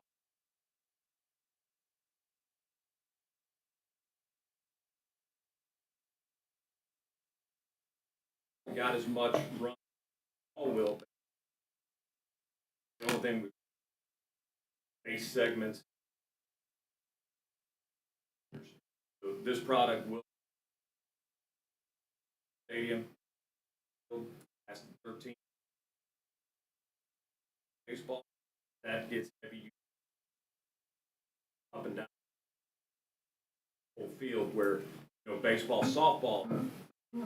We got as much run all will. But the only thing we base segments. So this product will stadium has 13 baseball that gets heavy use up and down the whole field, where you know baseball, softball,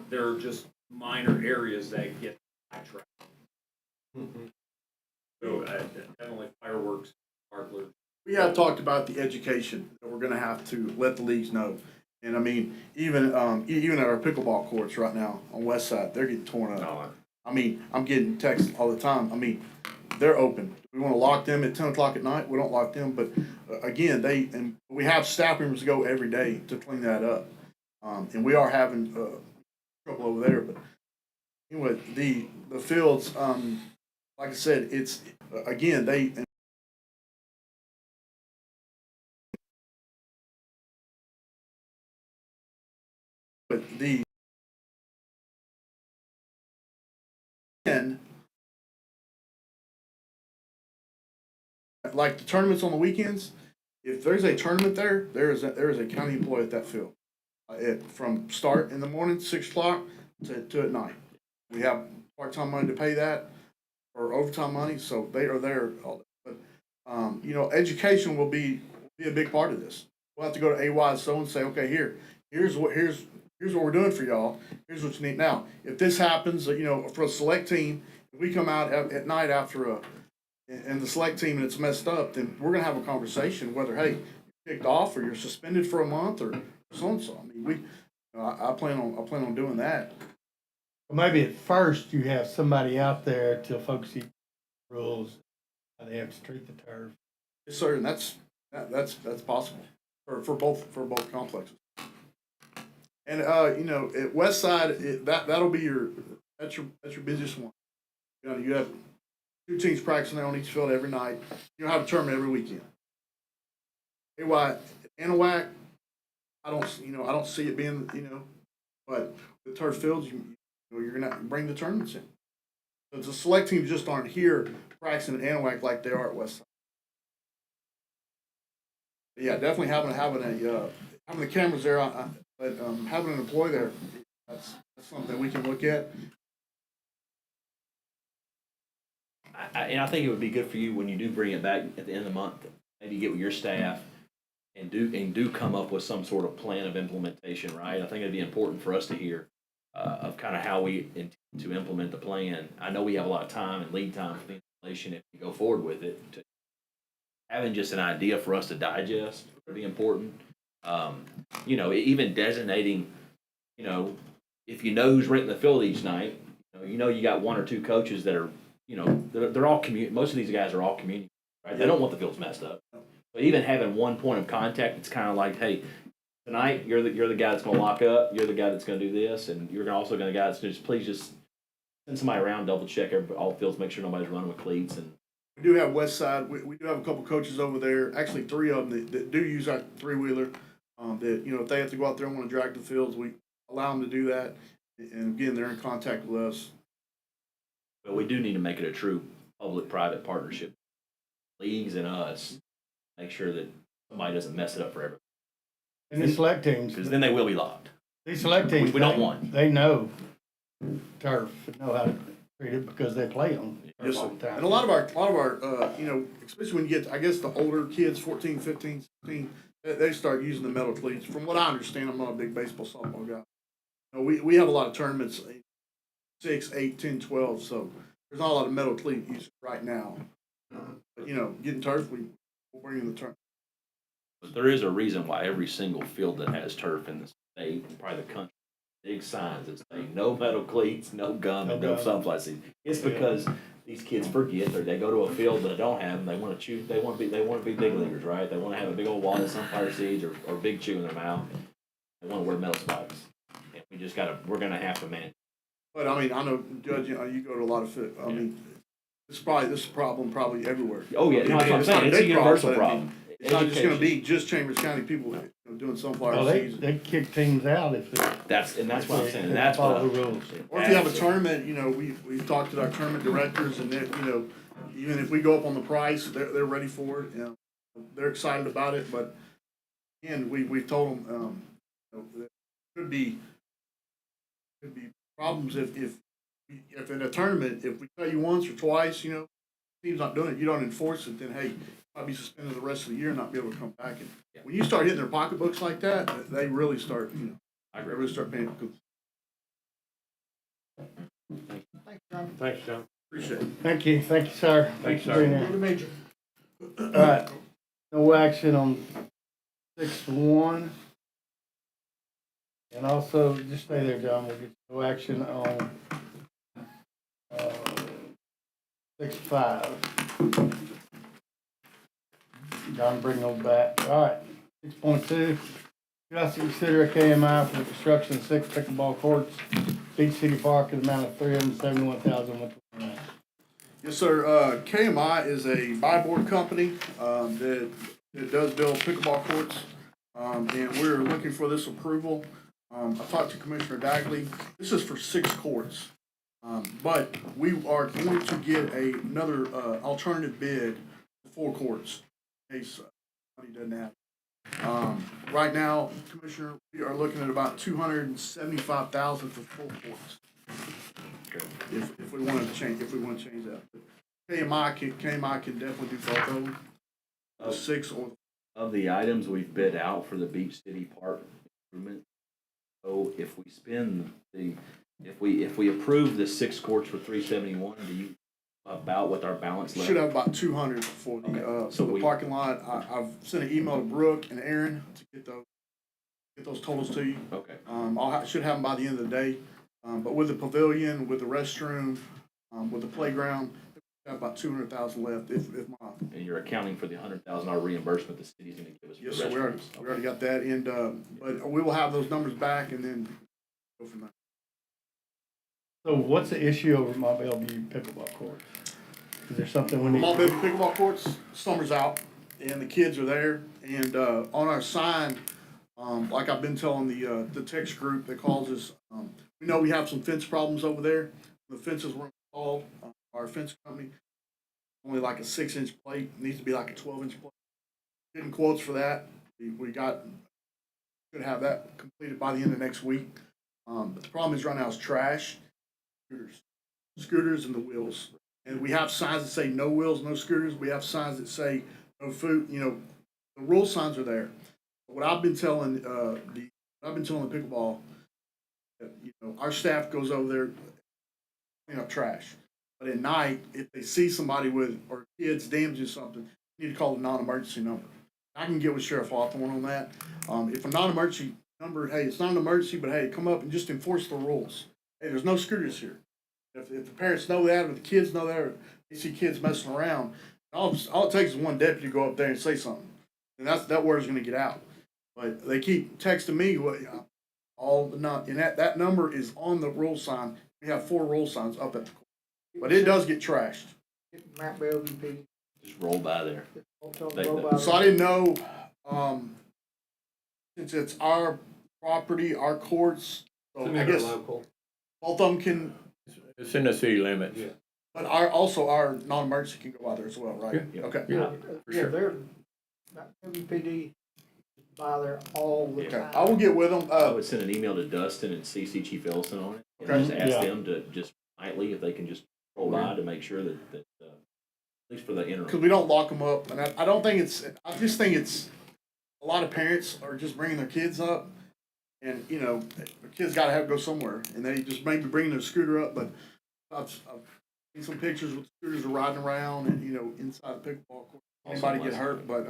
there are just minor areas that get sidetracked. So definitely fireworks, sparklers. We have talked about the education that we're gonna have to let the leagues know. And I mean, even at our pickleball courts right now on West Side, they're getting torn up. I mean, I'm getting texts all the time. I mean, they're open. We want to lock them at 10 o'clock at night. We don't lock them, but again, and we have staff members to go every day to clean that up. And we are having trouble over there. But anyway, the fields, like I said, it's again but and like the tournaments on the weekends. If there's a tournament there is a county employee at that field. From start in the morning, 6 o'clock, to at night. We have part-time money to pay that, or overtime money, so they are there all day. But, education will be a big part of this. We'll have to go to AYSO and say, okay, here's what we're doing for y'all. Here's what you need. Now, if this happens, for a select team, if we come out at night after and the select team and it's messed up, then we're gonna have a conversation whether, hey, you're kicked off or you're suspended for a month or so and so. I mean, I plan on doing that. Well, maybe at first you have somebody out there till folks see rules, how they have to treat the turf. Yes, sir, and that's possible for both complexes. And at West Side, that'll be that's your busiest one. You have 2 teams practicing there on each field every night. You'll have a tournament every weekend. Anahuac, I don't see it being, but the turf fields, you're gonna bring the tournaments in. So the select teams just aren't here practicing at Anahuac like they are at West Side. But yeah, definitely having the cameras there, but having an employee there, that's something we can look at. And I think it would be good for you when you do bring it back at the end of the month, maybe get with your staff and do come up with some sort of plan of implementation, right? I think it'd be important for us to hear of kind of how we intend to implement the plan. I know we have a lot of time and lead time for the installation if you go forward with it. Having just an idea for us to digest would be important. Even designating, if you know who's renting the field each night, you got 1 or 2 coaches that are, they're all most of these guys are all community, right? They don't want the fields messed up. But even having one point of contact, it's kind of like, hey, tonight you're the guy that's going to lock up, you're the guy that's going to do this, and you're also going to guy that's please just send somebody around, double check all the fields, make sure nobody's running with cleats. And we do have West Side. We do have a couple coaches over there. Actually, 3 of them that do use our 3-wheeler. That if they have to go out there and want to drag the fields, we allow them to do that. And again, they're in contact with us. But we do need to make it a true public-private partnership. Leagues and us, make sure that somebody doesn't mess it up for everybody. And the select teams. Because then they will be locked. These select teams. Which we don't want. They know turf, know how to treat it because they play on Yes, all the time. and a lot of our, especially when you get, I guess, the older kids, 14, 15, 16, they start using the metal cleats. From what I understand, I'm not a big baseball, softball guy. We have a lot of tournaments, 6, 8, 10, 12, so there's not a lot of metal cleat used right now. But, getting turf, we'll bring in the tournament. But there is a reason why every single field that has turf in the state, and probably the country, big signs that say no metal cleats, no gum, and no sunflower. It's because these kids forget, or they go to a field that don't have them. They want to chew. They want to be big leaguers, right? They want to have a big old wad of sunflower seeds or big chew in their mouth. They want to wear metal spikes. And we're gonna have to manage. But I mean, I know, Judge, you go to a lot of fit. I mean, this is a problem probably everywhere. Oh yeah, no, that's what I'm saying. It's a universal problem. It's not just going to be just Chambers County people doing sunflower seeds. They kick teams out if that's what I'm saying. That's follow the rules. Or if you have a tournament, we've talked to our tournament directors, and even if we go up on the price, they're ready for it. They're excited about it. But again, we've told them there could be problems if in a tournament, if we tell you once or twice, team's not doing it, you don't enforce it, then hey, you might be suspended the rest of the year and not be able to come back. And when you start hitting their pocketbooks like that, they really start, I agree. They really start paying. Thanks, John. Thanks, John. Appreciate it. Thank you, sir. Thanks, for sir. being there. Major. All right, no action on 6-1. And also, just stay there, John, we'll get no action on, 6.5. John, bring those back. All right, 6.2, discuss and consider a KMI for the construction of 6 pickleball courts, Beach City Park, in the amount of $371,129. Yes, sir. KMI is a buy board company that does build pickleball courts, and we're looking for this approval. I talked to Commissioner Dagley. This is for 6 courts, but we are going to get another alternative bid for 4 courts in case money doesn't happen. Right now, Commissioner, we are looking at about $275,000 for 4 courts. If we wanted to change, that. KMI can definitely do both of them. The 6 or Of the items we've bid out for the Beach City Park improvement, so if we spend if we approve the 6 courts for 371, do you about what our balance left? should have about 200 for the Okay. so the parking lot. I've sent an email to Brooke and Aaron to get those totals to you. Okay. Should have them by the end of the day. But with the pavilion, with the restroom, with the playground, we have about 200,000 left. If my And you're accounting for the $100,000 reimbursement the city's going to give us. For yes, the sir, restrooms. we already got that, and but we will have those numbers back, and then go from there. So what's the issue over at my Bellevue pickleball courts? Is there something we need? Small baby pickleball courts, summer's out, and the kids are there, and on our sign, like I've been telling the text group that calls us, we know we have some fence problems over there. The fences were installed, our fence company, only like a 6-inch plate, needs to be like a 12-inch plate. Getting quotes for that, we should have that completed by the end of next week. But the problem is right now is trash, scooters and the wheels. And we have signs that say no wheels, no scooters. We have signs that say no food. You know, the rule signs are there. What I've been telling the pickleball, our staff goes over there, clean up trash. But at night, if they see somebody with or kids damaging something, you need to call the non-emergency number. I can get with Sheriff Hawthorne on that. If a non-emergency number, hey, it's not an emergency, but hey, come up and just enforce the rules. Hey, there's no scooters here. If the parents know that, or the kids know that, or they see kids messing around, all it takes is one deputy to go up there and say something, and that word's going to get out. But they keep texting me and that number is on the roll sign. We have 4 roll signs up at the court, but it does get trashed. Mount Bellevue, P. Just roll by there. So I didn't know, since it's our property, our courts, so I guess local. both of them can. It's in the city limits. Yeah. But our non-emergency can go out there as well, right? Yeah. Okay. Yeah, Yeah, they're, WPD by there all the Okay. time. I will get with them. I would send an email to Dustin and CC Chief Ellison on it. And Okay. just ask Yeah. them to just nightly if they can just roll by to make sure that at least for the interim. Because we don't lock them up, and I don't think I just think it's a lot of parents are just bringing their kids up, and the kids got to go somewhere, and they just maybe bring their scooter up. But I've seen some pictures with scooters are riding around, and inside the pickleball court. Anybody get hurt? But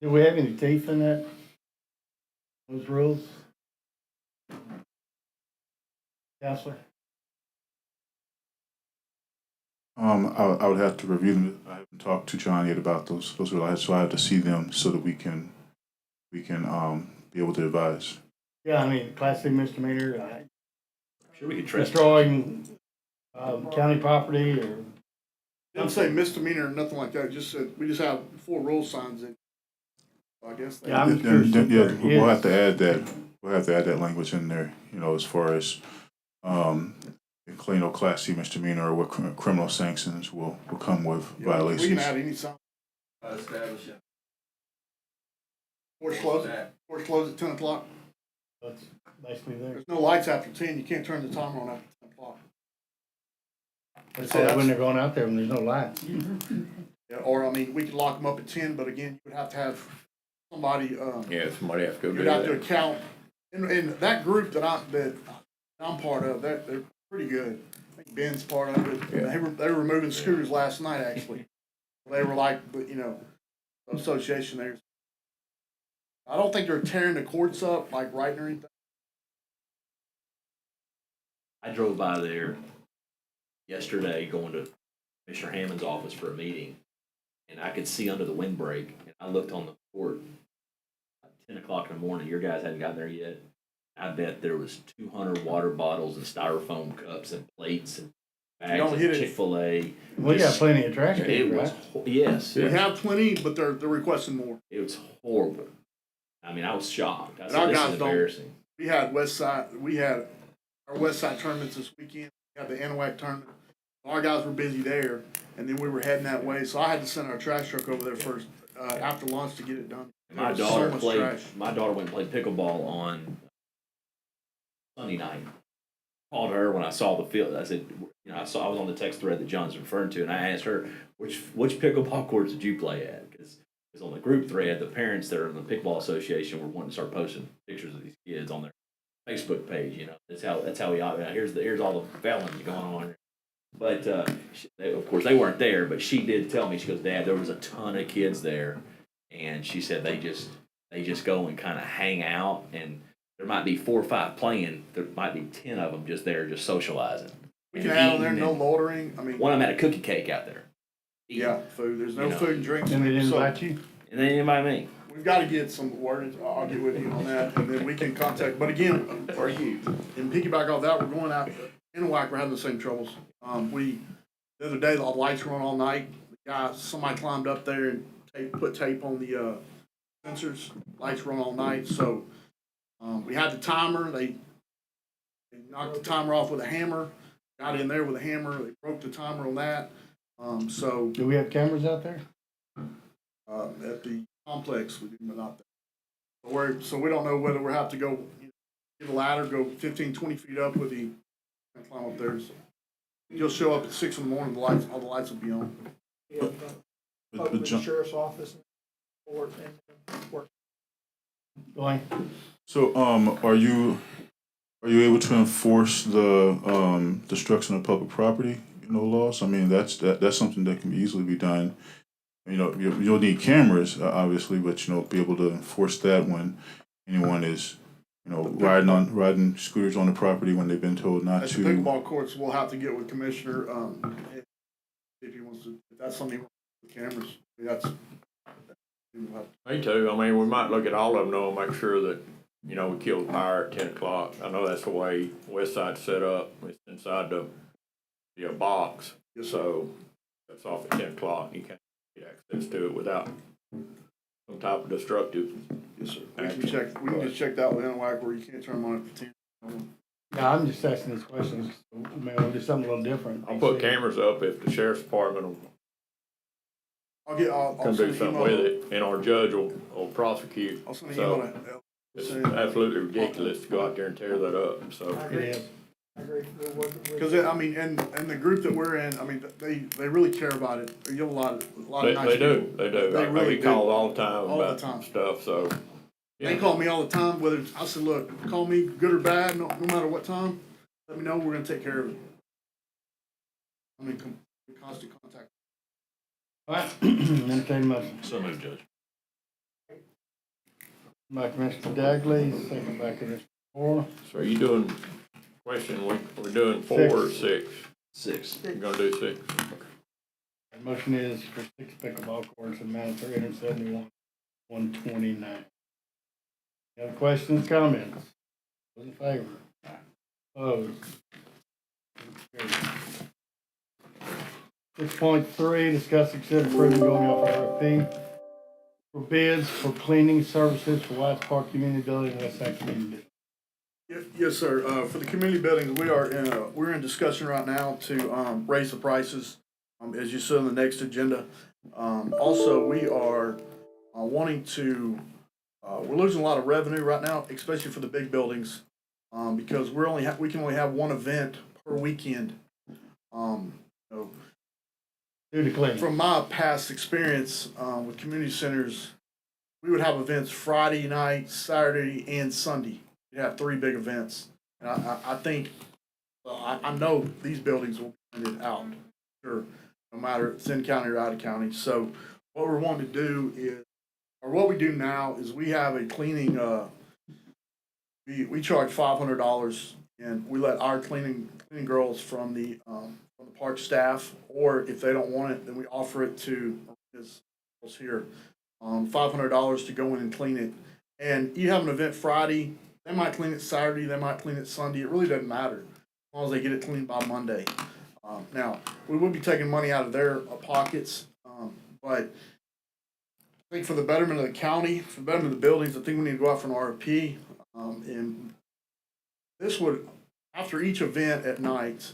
Do we have any teeth in that? Those rules? Counselor? I would have to review them. I haven't talked to John yet about those rules, so I have to see them so that we can be able to advise. Yeah, I mean, class C misdemeanor, Sure, we could trespass. destroying county property or. didn't say misdemeanor or nothing like that. It just said we just have 4 roll signs in. I guess. Yeah, I'm curious if Yeah, there we'll is. have to add that. We'll have to add that language in there. As far as class C misdemeanor or what criminal sanctions will come with violations. We can add any sign. Court's closed. Court's closed at 10 o'clock. That's basically there. There's no lights after 10. You can't turn the timer on after 10 o'clock. They say that when they're going out there when there's no lights. Yeah, or we could lock them up at 10, but again, you would have to have somebody. Somebody has to go You'd do have to that. account. And that group that I'm part of, they're pretty good. I think Ben's part of it. Yeah. They were removing scooters last night, actually. They were like, the association there. I don't think they're tearing the courts up like right or anything. I drove by there yesterday going to Commissioner Hammond's office for a meeting, and I could see under the windbreak, and I looked on the court at 10 o'clock in the morning. Your guys hadn't gotten there yet. I bet there was 200 water bottles and styrofoam cups and plates and bags Don't hit of it. Chick-fil-A. We got plenty of trash It cans, was, right? yes. We have plenty, but they're requesting more. It was horrible. I mean, I was shocked. I And said, our this guys is don't- embarrassing. We had our West Side tournaments this weekend. We had the Anahuac tournament. Our guys were busy there, and then we were heading that way. So I had to send our trash truck over there first after lunch to get it done. My There was daughter so much played. trash. My daughter went and played pickleball on Sunday night. Called her when I saw the field. I said, I was on the text thread that John's referring to, and I asked her which pickleball courts did you play at? Because on the group thread, the parents that are in the pickleball association were wanting to start posting pictures of these kids on their Facebook page. That's how we here's all the felons going on. But of course they weren't there. But she did tell me, she goes, Dad, there was a ton of kids there, and she said they just go and kind of hang out, and there might be 4 or 5 playing. There might be 10 of them just there, just socializing. We can have there, no loitering. I mean, one of them had a cookie cake out there. yeah, food. There's no food and drinks. And they didn't So invite you? And they didn't invite me. we've got to get some wordage. I'll get with you on that, and then we can contact. But again, for you, and piggyback off that, we're going out in Anahuac. We're having the same troubles. The other day the lights were on all night. Somebody climbed up there and put tape on the sensors. Lights were on all night, so we had the timer. They knocked the timer off with a hammer. Got in there with a hammer. They broke the timer on that. So Do we have cameras out there? at the complex, we do, but not there. So we don't know whether we have to go get a ladder, go 15, 20 feet up with the climb up there. So you'll show up at 6 in the morning. All the lights will be on. But John, Sheriff's office or work. Going? so, are you able to enforce the destruction of public property, laws? I mean, that's something that can easily be done. You'll need cameras, obviously, but be able to enforce that when anyone is, riding scooters on the property when they've been told not At to. the pickleball courts, we'll have to get with Commissioner, if he wants to, if that's something with cameras. Me too. I mean, we might look at all of them though, and make sure that, we kill the fire at 10 o'clock. I know that's the way West Side's set up. It's inside the box. Yes, sir. So that's off at 10 o'clock. You can't get access to it without some type of destructive. Yes, sir. We can just check that with Anahuac where you can't turn them on after 10. Yeah, I'm just asking these questions. Maybe we'll do something a little different. I'll put cameras up if the sheriff's department will I'll come send do an something email. with it, and our judge will prosecute. I'll send an So email to it's absolutely ridiculous to go out there and tear that up, so. It is. I agree. We'll work with. because and the group that we're in, I mean, they really care about it. You have a lot of nice They people. do, they do. They really get do. called all the time All the about time. stuff, so. They call me all the time. I said, look, call me good or bad, no matter what time. Let me know. We're gonna take care of it. I'm in constant contact. All right, entertain motion. So moved, Judge. By Commissioner Dagley, second by Commissioner Moore. So are you doing we're doing 4 or 6? 6. You're gonna do 6? The motion is for 6 pickleball courts, amount of $371,129. Any other questions, comments? Those in favor? Opposed? 6.3, discuss consider approving going off RFP for bids for cleaning services for White Park Community Building and West Side Community Building. Yes, sir. For the community buildings, we're in discussion right now to raise the prices, as you saw on the next agenda. Also, we are wanting to. We're losing a lot of revenue right now, especially for the big buildings, because we can only have one event per weekend. Do the cleaning. From my past experience with community centers, we would have events Friday night, Saturday, and Sunday. We'd have 3 big events. And I think, I know these buildings will be rented out, sure, no matter if it's in county or out of county. So what we're wanting to do is or what we do now is we have a cleaning, we charge $500 and we let our cleaning girls from the park staff, or if they don't want it, then we offer it to his girls here. $500 to go in and clean it. And you have an event Friday, they might clean it Saturday, they might clean it Sunday. It really doesn't matter as long as they get it cleaned by Monday. Now, we would be taking money out of their pockets, but I think for the betterment of the county, for the betterment of the buildings, I think we need to go out for an RFP. And this would, after each event at night,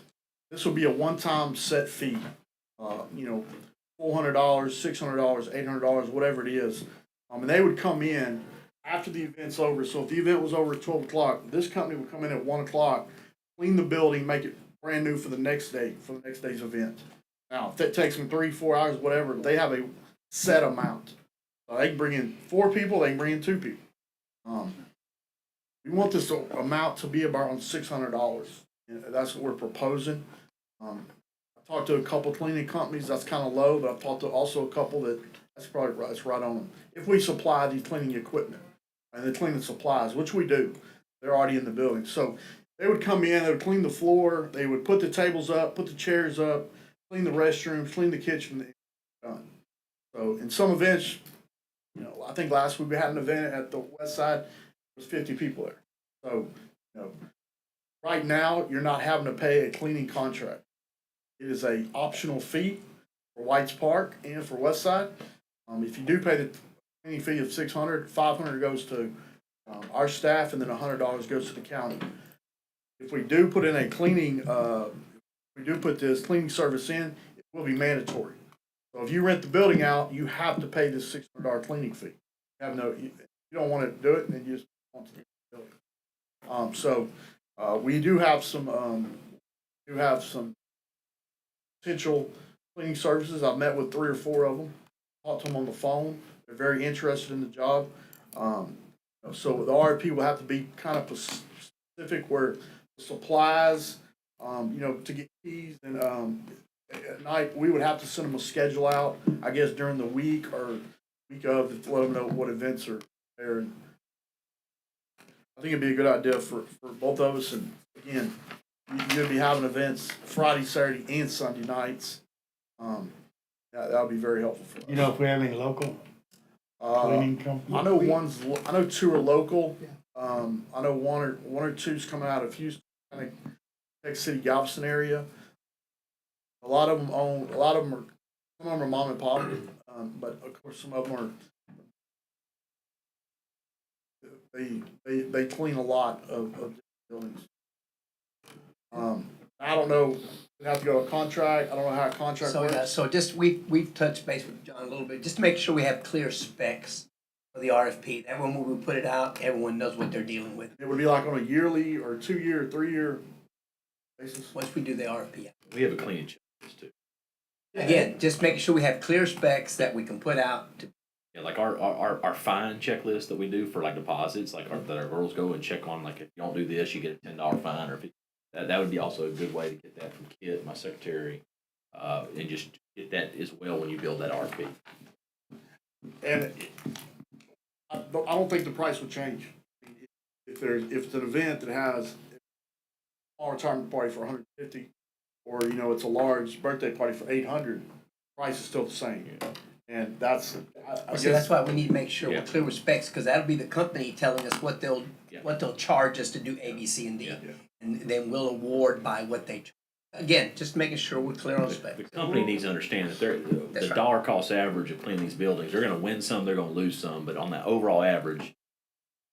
this would be a one-time set fee. $400, $600, $800, whatever it is. And they would come in after the event's over. So if the event was over at 12 o'clock, this company would come in at 1 o'clock, clean the building, make it brand new for the next day, for the next day's event. Now, if that takes them 3-4 hours, whatever, they have a set amount. So they can bring in 4 people, they can bring in 2 people. We want this amount to be about $600. That's what we're proposing. I talked to a couple cleaning companies, that's kind of low, but I've talked to also a couple that's probably right, that's right on them. If we supply the cleaning equipment and the cleaning supplies, which we do, they're already in the building. So they would come in, they would clean the floor, they would put the tables up, put the chairs up, clean the restrooms, clean the kitchen, done. So in some events, I think last week we had an event at the west side, there was 50 people there. So, right now you're not having to pay a cleaning contract. It is a optional fee for White's Park and for West Side. If you do pay the cleaning fee of $600, $500 goes to our staff, and then $100 goes to the county. If we do put in a cleaning, we do put this cleaning service in, it will be mandatory. So if you rent the building out, you have to pay this $600 cleaning fee. You don't want to do it, then you just want to do the building. We do have some potential cleaning services. I've met with 3 or 4 of them, talked to them on the phone. They're very interested in the job. So the RFP will have to be kind of specific where the supplies, to get keys, and at night we would have to send them a schedule out, I guess during the week or week of, to let them know what events are there. And I think it'd be a good idea for both of us. And again, you're gonna be having events Friday, Saturday, and Sunday nights. That would be very helpful for us. If we have any local cleaning companies? I know 2 are local. I know one or two's coming out of Houston, kind of Texas City, Galveston area. Some of them are mom and pop, but of course some of them are, they clean a lot of buildings. I don't know, we have to go to a contract, I don't know how a contract So, works. yeah, so just, we've touched base with John a little bit, just to make sure we have clear specs for the RFP. That when we put it out, everyone knows what they're dealing with. It would be like on a yearly or 2-year, 3-year basis. Once we do the RFP. We have a cleaning checklist too. Again, just making sure we have clear specs that we can put out to. Yeah, like our fine checklist that we do for like deposits, like that our girls go and check on, like if you don't do this, you get a $10 fine, or if that would be also a good way to get that from Kit, my secretary, and just get that as well when you build that RFP. And I don't think the price would change. If it's an event that has a small retirement party for $150, or it's a large birthday party for $800, price is still the same. And that's that's why we need to make sure Yeah. we're clear with specs, because that'll be the company telling us what they'll charge us to do A, B, C, and D, and then we'll award by what they charge. Again, just making sure we're clear on specs. The company needs to understand that the right. dollar cost average of cleaning these buildings, they're going to win some, they're going to lose some, but on that overall average,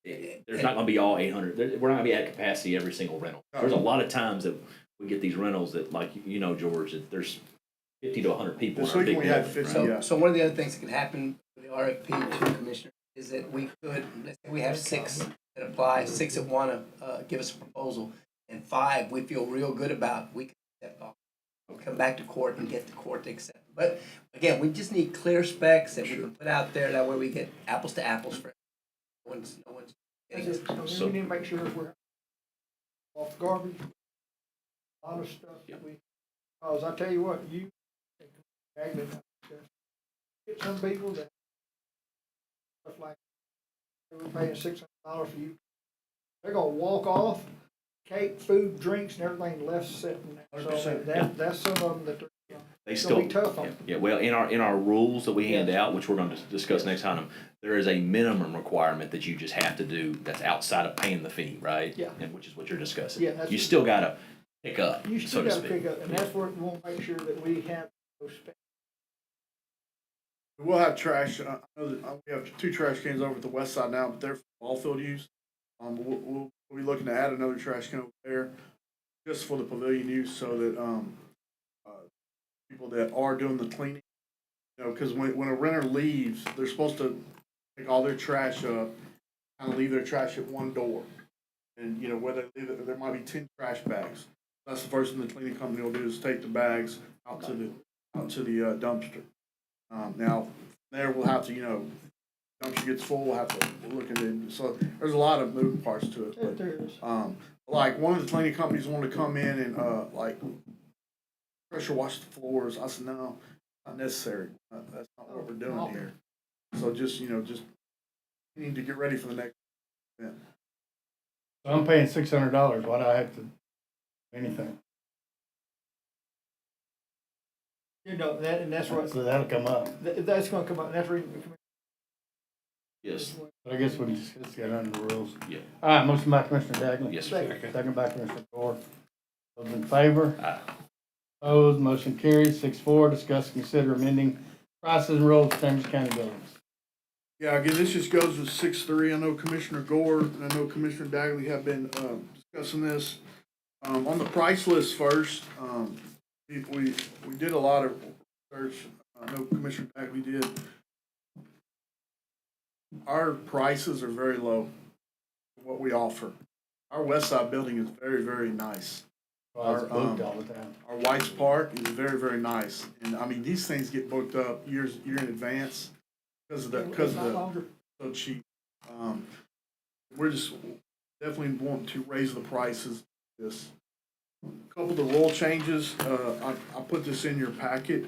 there's not going to be all 800. We're not going to be at capacity every single rental. There's a lot of times that we get these rentals that, like George, that there's 50 to 100 people. This in our week big we had building, 50, right? yeah. So one of the other things that can happen with the RFP to Commissioner is that we could, let's say we have 6 that apply, 6 that want to give us a proposal, and 5 we feel real good about, we can step off. Come back to court and get the court to accept. But again, we just need clear specs that we can put out there, that way we get apples to apples for no one's getting it. So we need to make sure we're off garbage, a lot of stuff that we, because I tell you what, you get some people that stuff like, we're paying $600 for you. They're gonna walk off, cake, food, drinks, and everything left sitting there. So 100%. that's some of them that They it's still, gonna be tough on them. yeah, well, in our rules that we hand Yes. out, which we're gonna discuss Yes. next time, there is a minimum requirement that you just have to do that's outside of paying the fee, right? Yeah. And which is what you're discussing. Yeah, that's You what- still gotta pick up, You so still to gotta speak. pick up, and that's where we wanna make sure that we have those specs. We'll have trash, I know that we have 2 trash cans over at the west side now, but they're for ball field use. We'll be looking to add another trash can over there, just for the pavilion use, so that, people that are doing the cleaning, you know, cause when a renter leaves, they're supposed to take all their trash up, kinda leave their trash at one door. And, you know, where they leave it, there might be 10 trash bags. That's the first thing the cleaning company will do, is take the bags out to the dumpster. Now, there we'll have to, you know, dumpster gets full, we'll have to look at it. So there's a lot of moving parts to it. But, There is. like one of the cleaning companies wanted to come in and like pressure wash the floors. I said, no, not necessary. That's not what we're doing here. So just, you know, just you need to get ready for the next event. So I'm paying $600. Why do I have to do anything? You know, that, and that's what, So that'll come up. that's gonna come up, and that's where Yes, But I guess we can discuss that under the rules. yeah, All right, motion by Commissioner Dagley. yes, sir. Second by Commissioner Thor. Those in favor? Aye. Opposed, motion carries. 6-4, discuss, consider amending prices and rules of Chambers County buildings. Yeah, again, this just goes with 6-3. I know Commissioner Gore and I know Commissioner Dagley have been discussing this. On the price list first, we did a lot of research. I know Commissioner Dagley did. Our prices are very low for what we offer. Our West Side building is very, very nice. Well, it's booked all the time. Our White's Park is very, very nice. And I mean, these things get booked up year in advance because of the so cheap. We're just definitely wanting to raise the prices. This a couple of the rule changes. I put this in your packet.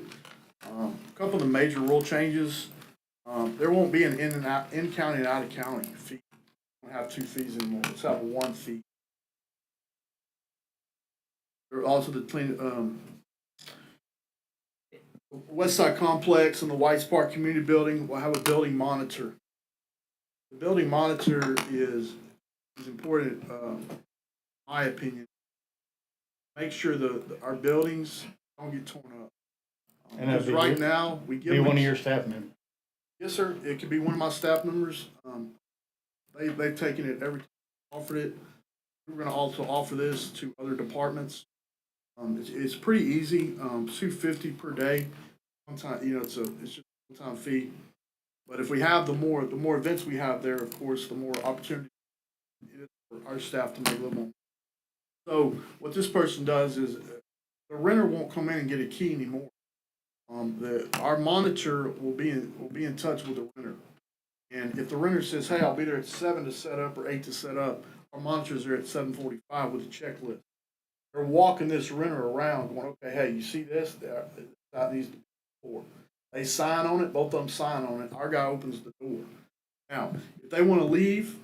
A couple of the major rule changes. There won't be an in county and out of county fee. We don't have 2 fees anymore. Let's have 1 fee. There are also the West Side Complex and the Whites Park Community Building will have a building monitor. The building monitor is important, in my opinion. Make sure our buildings don't get torn up. And that'd Because be right your- now, we give Be them. one of your staff members. Yes, sir. It could be one of my staff members. They've taken it every time, offered it. We're going to also offer this to other departments. It's pretty easy. $250 per day. One time, you know, it's just a one-time fee. But if we have the more events we have there, of course, the more opportunity it is for our staff to make a little more. So what this person does is the renter won't come in and get a key anymore. Our monitor will be in touch with the renter. And if the renter says, hey, I'll be there at 7 to set up or 8 to set up, our monitors are at 7:45 with a checklist. They're walking this renter around going, okay, hey, you see this? That needs to be for. They sign on it, both of them sign on it. Our guy opens the door. Now, if they want to leave,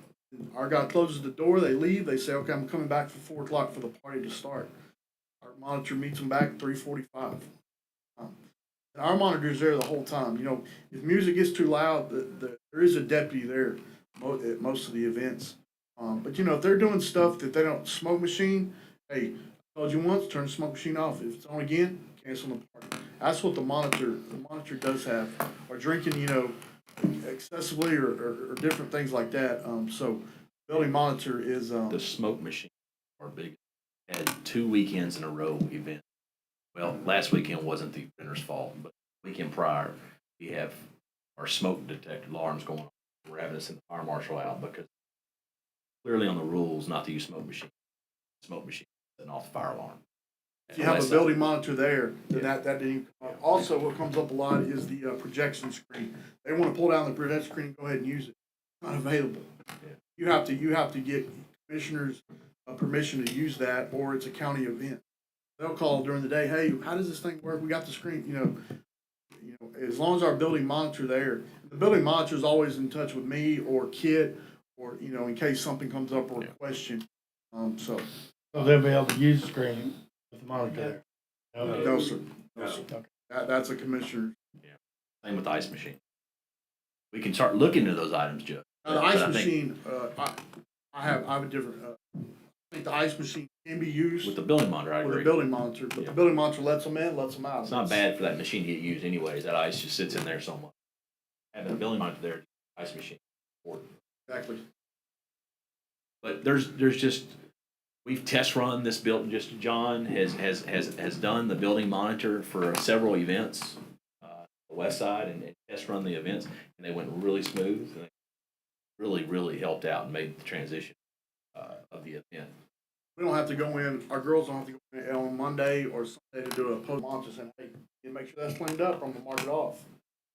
our guy closes the door, they leave, they say, okay, I'm coming back for 4 o'clock for the party to start. Our monitor meets them back at 3:45. And our monitor's there the whole time. You know, if music gets too loud, there is a deputy there at most of the events. But you know, if they're doing stuff that they don't smoke machine, hey, I told you once, turn the smoke machine off. If it's on again, cancel the party. That's what the monitor does have. Or drinking, you know, excessively or different things like that. So building monitor is The smoke machine are big. Had 2 weekends in a row event. Well, last weekend wasn't the renter's fault, but weekend prior, we have our smoke detector alarms going on. We're having to send the fire marshal out because clearly on the rules not to use smoke machine. Smoke machine setting off the fire alarm. if you have a building monitor there, then that didn't even come up. Also, what comes up a lot is the projection screen. They want to pull down the projection screen and go ahead and use it. It's not available. You have to get commissioners' permission to use that, or it's a county event. They'll call during the day, hey, how does this thing work? We got the screen, you know. you know, as long as our building monitor there, the building monitor is always in touch with me or Kit, or, you know, in case something comes up or a question. So they'll be able to use the screen with the monitor there? no, sir. No, sir. That's a commissioner. Same with the ice machine. We can start looking into those items, Joe. The ice machine, I have a different, I think the ice machine can be used With the building monitor, I with a agree. building monitor, but the building monitor lets them in, lets them out. It's not bad for that machine to get used anyways. That ice just sits in there so much. Having a building monitor there, ice machine. Exactly. But there's just, we've test run this building, just John has done the building monitor for several events, the west side, and test run the events, and they went really smooth. And they really helped out and made the transition of the event. We don't have to go in, our girls don't have to go in on Monday or Sunday to do a post monitor saying, hey, you make sure that's cleaned up, I'm gonna mark it off.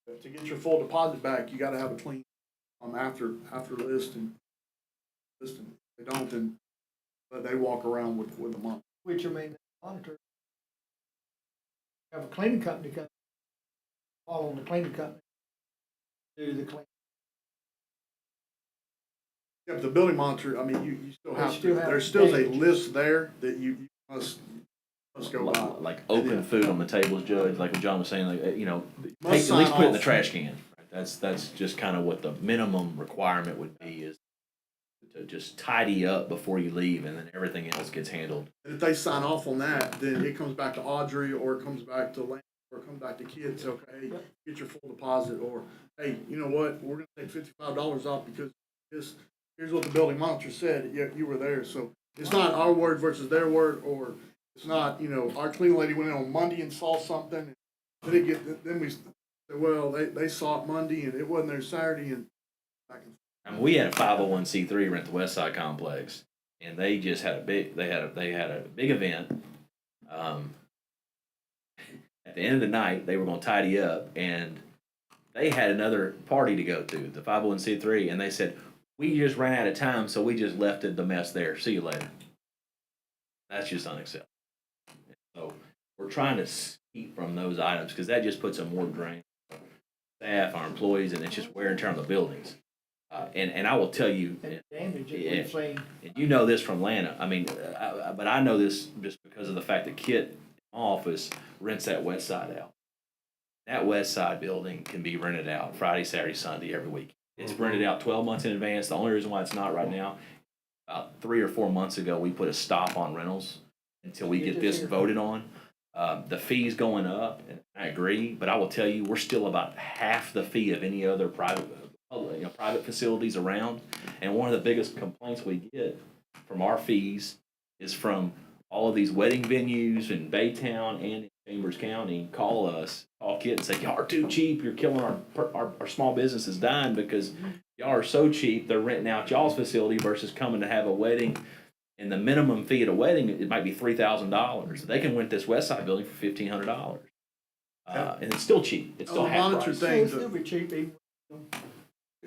But to get your full deposit back, you gotta have it clean, after listing. If they don't, then they walk around with the monitor. Which, I mean, the monitor, have a cleaning company come, call on the cleaning company, do the clean. Yeah, but the building monitor, I mean, you still They have still to, have there's still a damage. list there that you must go by. Like open food on the tables, Judge, like what John was saying, like, you know, Must at least sign put it in the off. trash can. That's just kind of what the minimum requirement would be, is to just tidy up before you leave, and then everything else gets handled. And if they sign off on that, then it comes back to Audrey, or it comes back to Lance, or it comes back to kids. Okay, hey, get your full deposit, or hey, you know what? We're gonna take $55 off because here's what the building monitor said. You were there, so it's not our word versus their word, or it's not, you know, our cleaning lady went in on Monday and saw something. And then we said, well, they saw it Monday and it wasn't there Saturday, and back and forth. I mean, we had a 501c3 rent the West Side Complex, and they just had a big event. At the end of the night, they were going to tidy up, and they had another party to go to, the 501c3, and they said, we just ran out of time, so we just left the mess there. See you later. That's just unacceptable. So we're trying to keep from those items, because that just puts a more drain on staff, our employees, and it's just wear and tear on the buildings. And I will tell you, Damage, yeah, we've seen. and you know this from Atlanta. I mean, but I know this just because of the fact that Kit office rents that west side out. That west side building can be rented out Friday, Saturday, Sunday, every week. It's rented out 12 months in advance. The only reason why it's not right now, about 3 or 4 months ago, we put a stop on rentals until we get this voted on. The fee's going up, and I agree, but I will tell you, we're still about half the fee of any other private facilities around. And one of the biggest complaints we get from our fees is from all of these wedding venues in Baytown and in Chambers County call Kit and say, y'all are too cheap. You're killing our small businesses dying because y'all are so cheap. They're renting out y'all's facility versus coming to have a wedding. And the minimum fee at a wedding, it might be $3,000. They can rent this West Side building for $1,500. And it's still cheap. It's still half monitor price. things. It'll be cheap, even.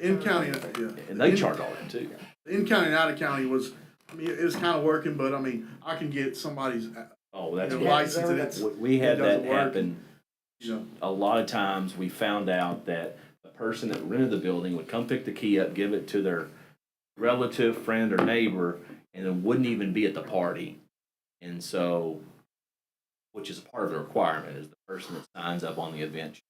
In county, yeah. And they charge all that too. In county and out of county was, I mean, it's kind of working, but I mean, I can get somebody's Oh, that's license and it's. We had it that doesn't work. happen. You know, A lot of times we found out that the person that rented the building would come pick the key up, give it to their relative, friend, or neighbor, and then wouldn't even be at the party. And so, which is a part of the requirement, is the person that signs up on the event.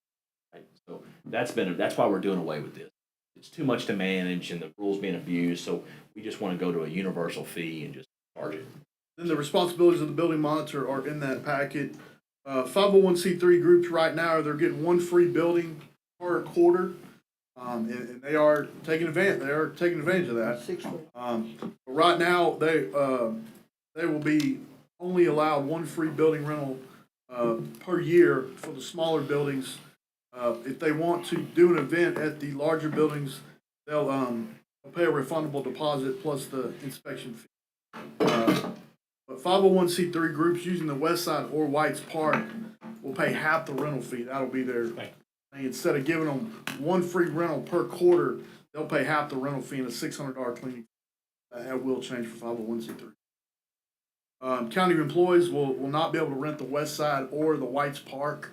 Right? So that's why we're doing away with this. It's too much to manage and the rules being abused, so we just want to go to a universal fee and just charge it. then the responsibilities of the building monitor are in that packet. 501c3 groups right now, they're getting one free building per quarter. And they are taking advantage of that. 6 foot. Right now, they will be only allowed one free building rental per year for the smaller buildings. If they want to do an event at the larger buildings, they'll pay a refundable deposit plus the inspection fee. But 501c3 groups using the West Side or White's Park will pay half the rental fee. That'll be their thing. Instead of giving them one free rental per quarter, they'll pay half the rental fee and a $600 cleaning. That will change for 501c3. County employees will not be able to rent the West Side or the White's Park.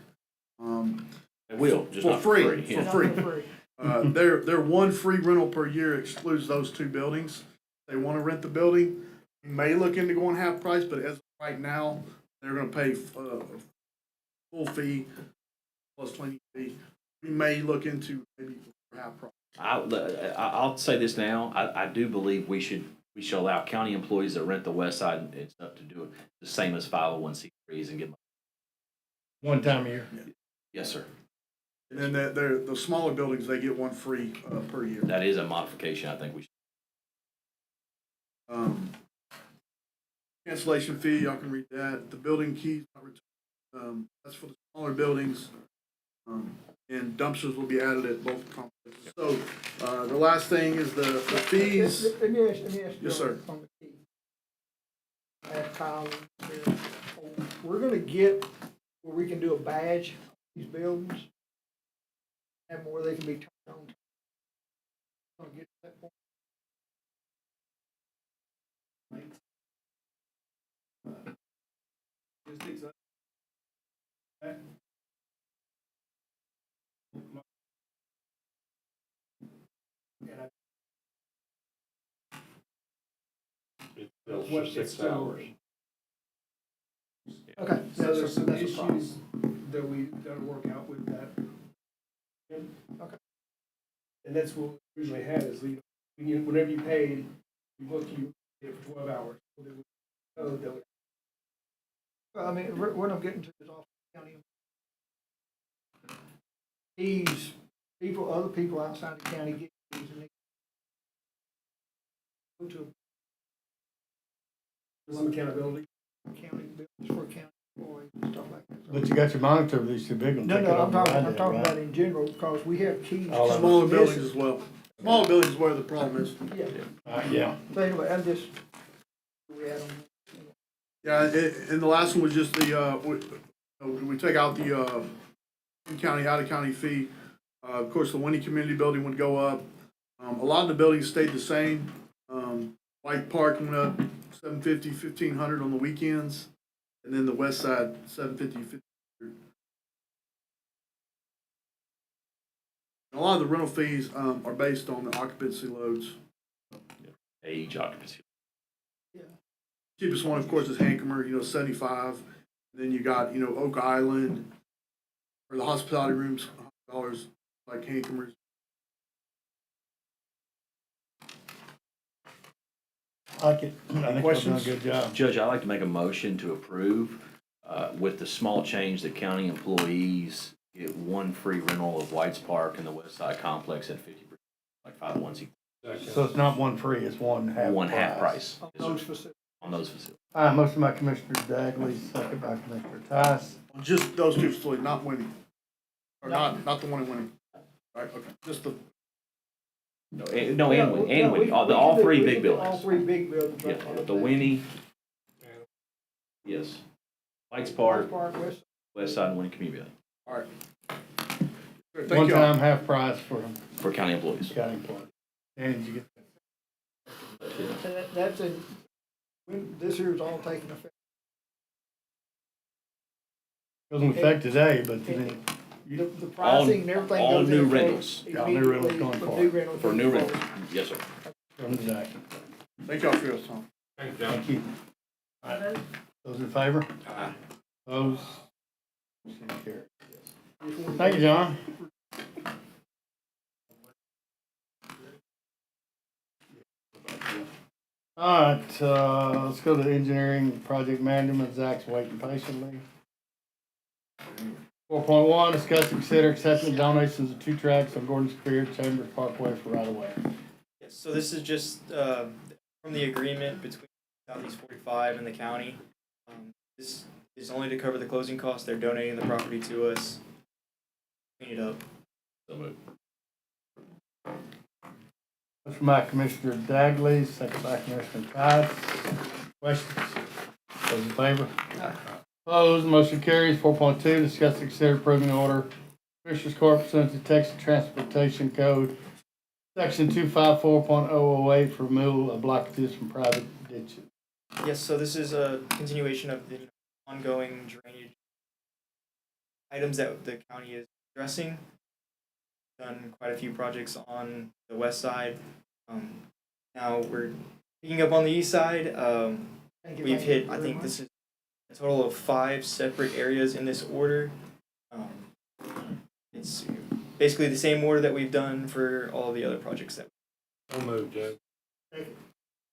It will, just For not for free, free. for Yeah. free. Their one free rental per year excludes those two buildings. They want to rent the building, you may look into going half price, but as of right now, they're gonna pay, full fee plus cleaning fee. We may look into maybe half price. I'll say this now, I do believe we should allow county employees that rent the west side and stuff to do it the same as 501c3s and give them. One time a year. Yes, sir. And then the smaller buildings, they get one free, per year. That is a modification I think we should. Cancellation fee, y'all can read that. The building keys, that's for the smaller buildings. And dumpsters will be added at both complexes. So, the last thing is the fees. Let me ask you. Yes, sir. On the key. Ask Kyle, we're gonna get where we can do a badge on these buildings. Have more they can be turned on. Gonna get to that point. It bills for 6 hours. Okay. So there's some that's a problem. issues that we gotta work out with that. Okay. And that's what we usually had is, whenever you paid, you book you it for 12 hours. So that we know that we- Well, I mean, what I'm getting to is off county. These people, other people outside the county get these and they go to some accountability. county bills for county employees and stuff like that. But you got your monitor with these two big ones. No, Take it I'm over talking, right I'm there, talking right? about in general, because we have keys. All of them. Smaller buildings as well. Smaller buildings is where the problem is. Yeah. Yeah. So anyway, I'm just, we had them. Yeah, and the last one was just we take out the, in-county, out-of-county fee. Of course, the Winnie Community Building would go up. A lot of the buildings stayed the same. White Park went up $750, $1,500 on the weekends. And then the west side, $750, $1,500. A lot of the rental fees, are based on the occupancy loads. Age, occupancy. Cheapest one, of course, is Hancomer, 75. And then you got, Oak Island, or the hospitality rooms, $100 like Hancomer's. I like it. I think we're doing a questions? good job. Judge, I'd like to make a motion to approve with the small change that county employees get one free rental of White's Park and the West Side Complex at 50%, like 501c. So it's not one free, it's one half. One half price. On those facilities. On those facilities. All right, motion by Commissioner Dagley, second by Commissioner Tice. Just those two facilities, not Winnie. Or not the one in Winnie. All right, okay, just the. No, and Winnie, all three big buildings. All three big buildings. Yeah, the Winnie. Yes. White's Park, West. West Side, and Winnie Community Building. All right. Thank One you. time, half price for county employees. county employees. And did you get And that's this here is all taking effect. goes in effect today, but then The pricing and everything all goes new in effect rentals. Yeah, new rentals immediately going for forward. new rentals. For new rentals. Yes, sir. from today. Thank y'all for your time. Thank you, John. Thank you. All right. Those in favor? Aye. Opposed? Motion carries. Thank you, John. All right, let's go to engineering project management. Zach's waiting patiently. 4.1, discuss and consider accepting donations of 2 tracks on Gordon's Career Chambers Parkway for right of way. Yes, so this is just from the agreement between Southeast 45 and the county. This is only to cover the closing costs. They're donating the property to us. Clean it up. So moved. Motion by Commissioner Dagley, second by Commissioner Tice. Questions? Those in favor? Opposed, motion carries. 4.2, discuss and consider approving order. Commissioners Court pursuant to Texas Transportation Code, Section 254.008 for removal of blockages from private ditches. Yes, so this is a continuation of the ongoing drainage items that the county is addressing. Done quite a few projects on the west side. Now we're picking up on the east side. We've hit, I think this is a total of 5 separate areas in this order. It's basically the same order that we've done for all the other projects that. So moved, Joe.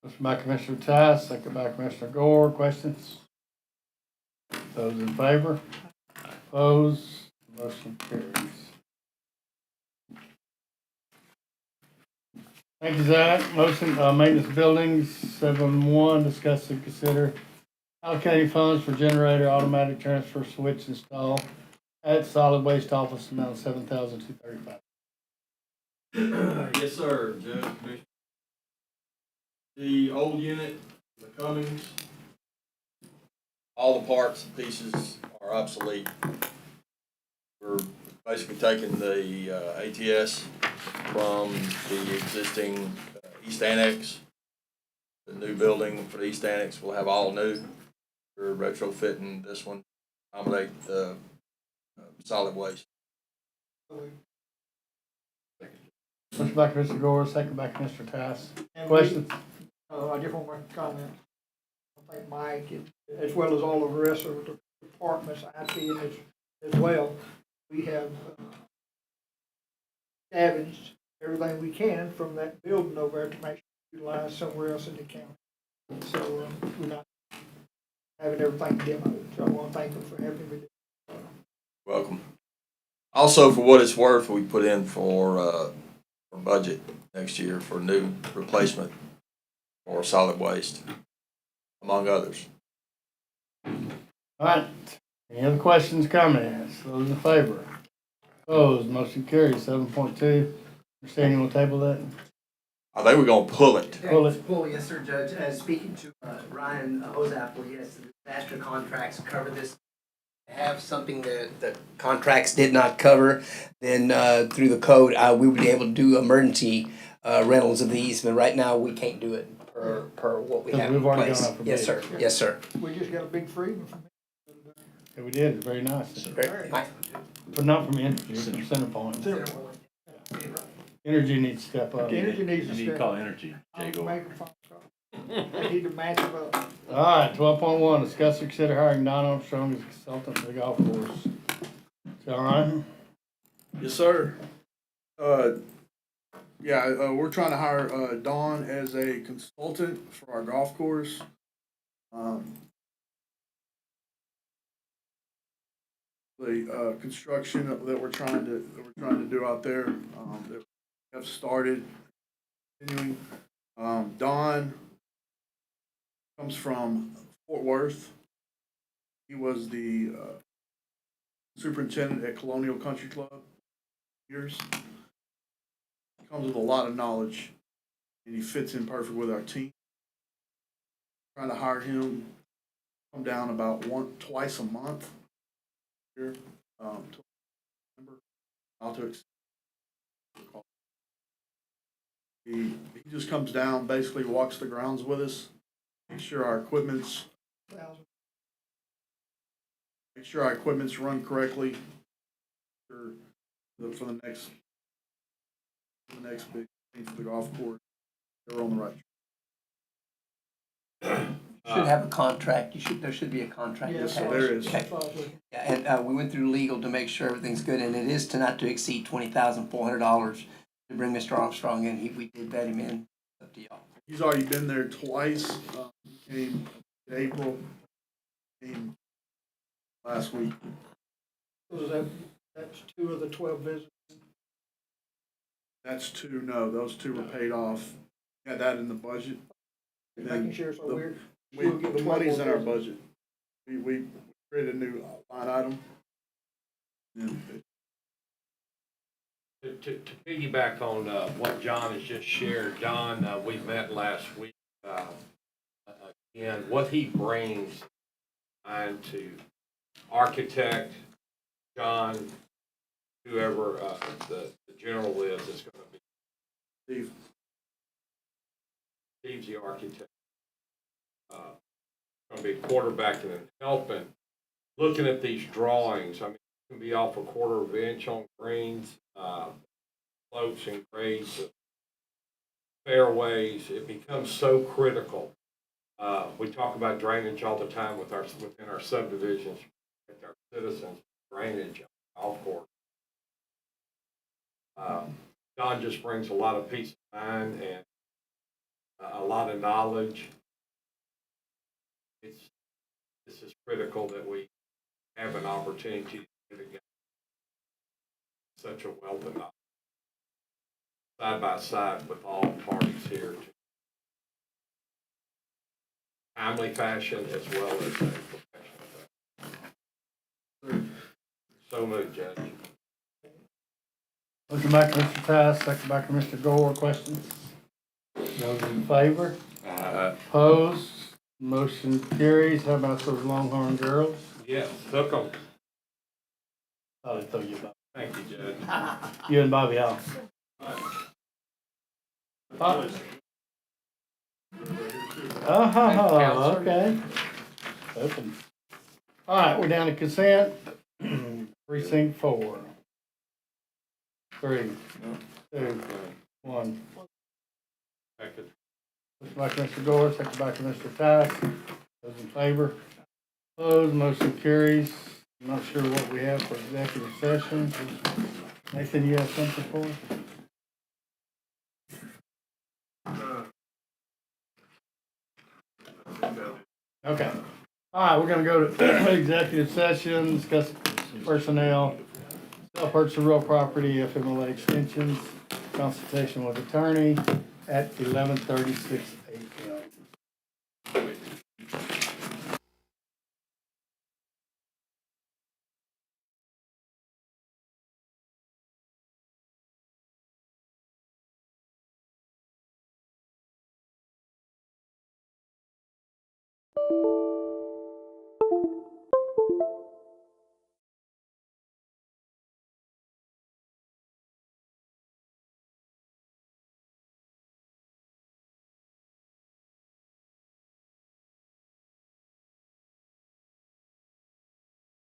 Motion by Commissioner Tice, second by Commissioner Gore. Questions? Those in favor? Opposed? Motion carries. Thank you, Zach. Motion, maintenance buildings, 7-1, discuss and consider allocating funds for generator automatic transfer switch install at solid waste office, amount of $7,235. Yes, sir, Judge, Commissioner. The old unit, the Cummings, all the parts and pieces are obsolete. We're basically taking the ATS from the existing East Annex. The new building for the East Annex will have all new. We're retrofitting this one to accommodate the solid waste. Motion by Commissioner Gore, second by Commissioner Tice. And Questions? I just want to comment. I think Mike, as well as all of the rest of the departments, IT as well, we have scavenged everything we can from that building over there to make sure it's utilized somewhere else in the county. So we're not having everything demoed. So I want to thank them for helping me. Welcome. Also, for what it's worth, we put in for budget next year for new replacement for solid waste, among others. All right. Any other questions, comments? Those in favor? Opposed? Motion carries. 7.2. Understanding we'll table that? I think we're gonna pull it. Pull it. Pull, yes, sir, Judge. Speaking to Ryan Ozapple, yes, the disaster contracts cover this. Have something that the contracts did not cover, then through the code, we would be able to do emergency rentals of these, but right now we can't do it per what we have in We've already place. gone out for Yes, sir. bids. Yes, sir. We just got a big freedom from it. Yeah, we did. It's very nice. Great. But not from Energy, it's from Centerpoint. Energy needs to step up. Energy needs to You need to step call up. Energy, I'm Jago. making phone calls. They need to match them up. All right, 12.1, discuss and consider hiring Don Armstrong as a consultant for the golf course. John? Yes, sir. We're trying to hire Dawn as a consultant for our golf course. The construction that we're trying to do out there that we have started. Continuing. Dawn comes from Fort Worth. He was the superintendent at Colonial Country Club years. He comes with a lot of knowledge, and he fits in perfect with our team. Trying to hire him, come down about twice a month here, till December. He just comes down, basically walks the grounds with us, make sure our equipment's run correctly for the next big thing for the golf course. They're on the right. Should have a contract. There should be a contract. Yes, sir, there is. Okay. Yeah, and we went through legal to make sure everything's good, and it is not to exceed $20,400 to bring Mr. Armstrong in. We did vet him in. Up to y'all. He's already been there twice. Came in April. Came last week. So that's 2 of the 12 visits. That's 2. No, those 2 were paid off. Had that in the budget. And Making sure so the money's in our budget. We created a new line item. And To piggyback on what John has just shared, John, we met last week. Again, what he brings to architect, John, whoever the general is going to be. Steve. Steve's the architect. Going to be quarterbacking and helping. Looking at these drawings, I mean, can be off a quarter of an inch on greens, slopes and grades, fairways. It becomes so critical. We talk about drainage all the time within our subdivisions, with our citizens, drainage, golf course. John just brings a lot of peace of mind and a lot of knowledge. This is critical that we have an opportunity to get together such a wealth of knowledge side by side with all parties here to timely fashion as well as a professional fashion. So moved, Judge. Motion by Commissioner Tice, second by Commissioner Gore. Questions? Those in favor? Opposed? Motion carries. How about those Longhorn girls? Yes, hook 'em. Thought I'd throw you about. Thank you, Judge. You and Bobby Hall. Oh, okay. Open. All right, we're down to consent. Precinct 4. 3, 2, 1. Second. Motion by Commissioner Gore, second by Commissioner Tice. Those in favor? Opposed? Motion carries. I'm not sure what we have for executive session. Nathan, you have something for us? Okay. All right, we're gonna go to executive session, discuss personnel, sell purchase of real property, FMLA extensions, consultation with attorney at 11:36 a.m.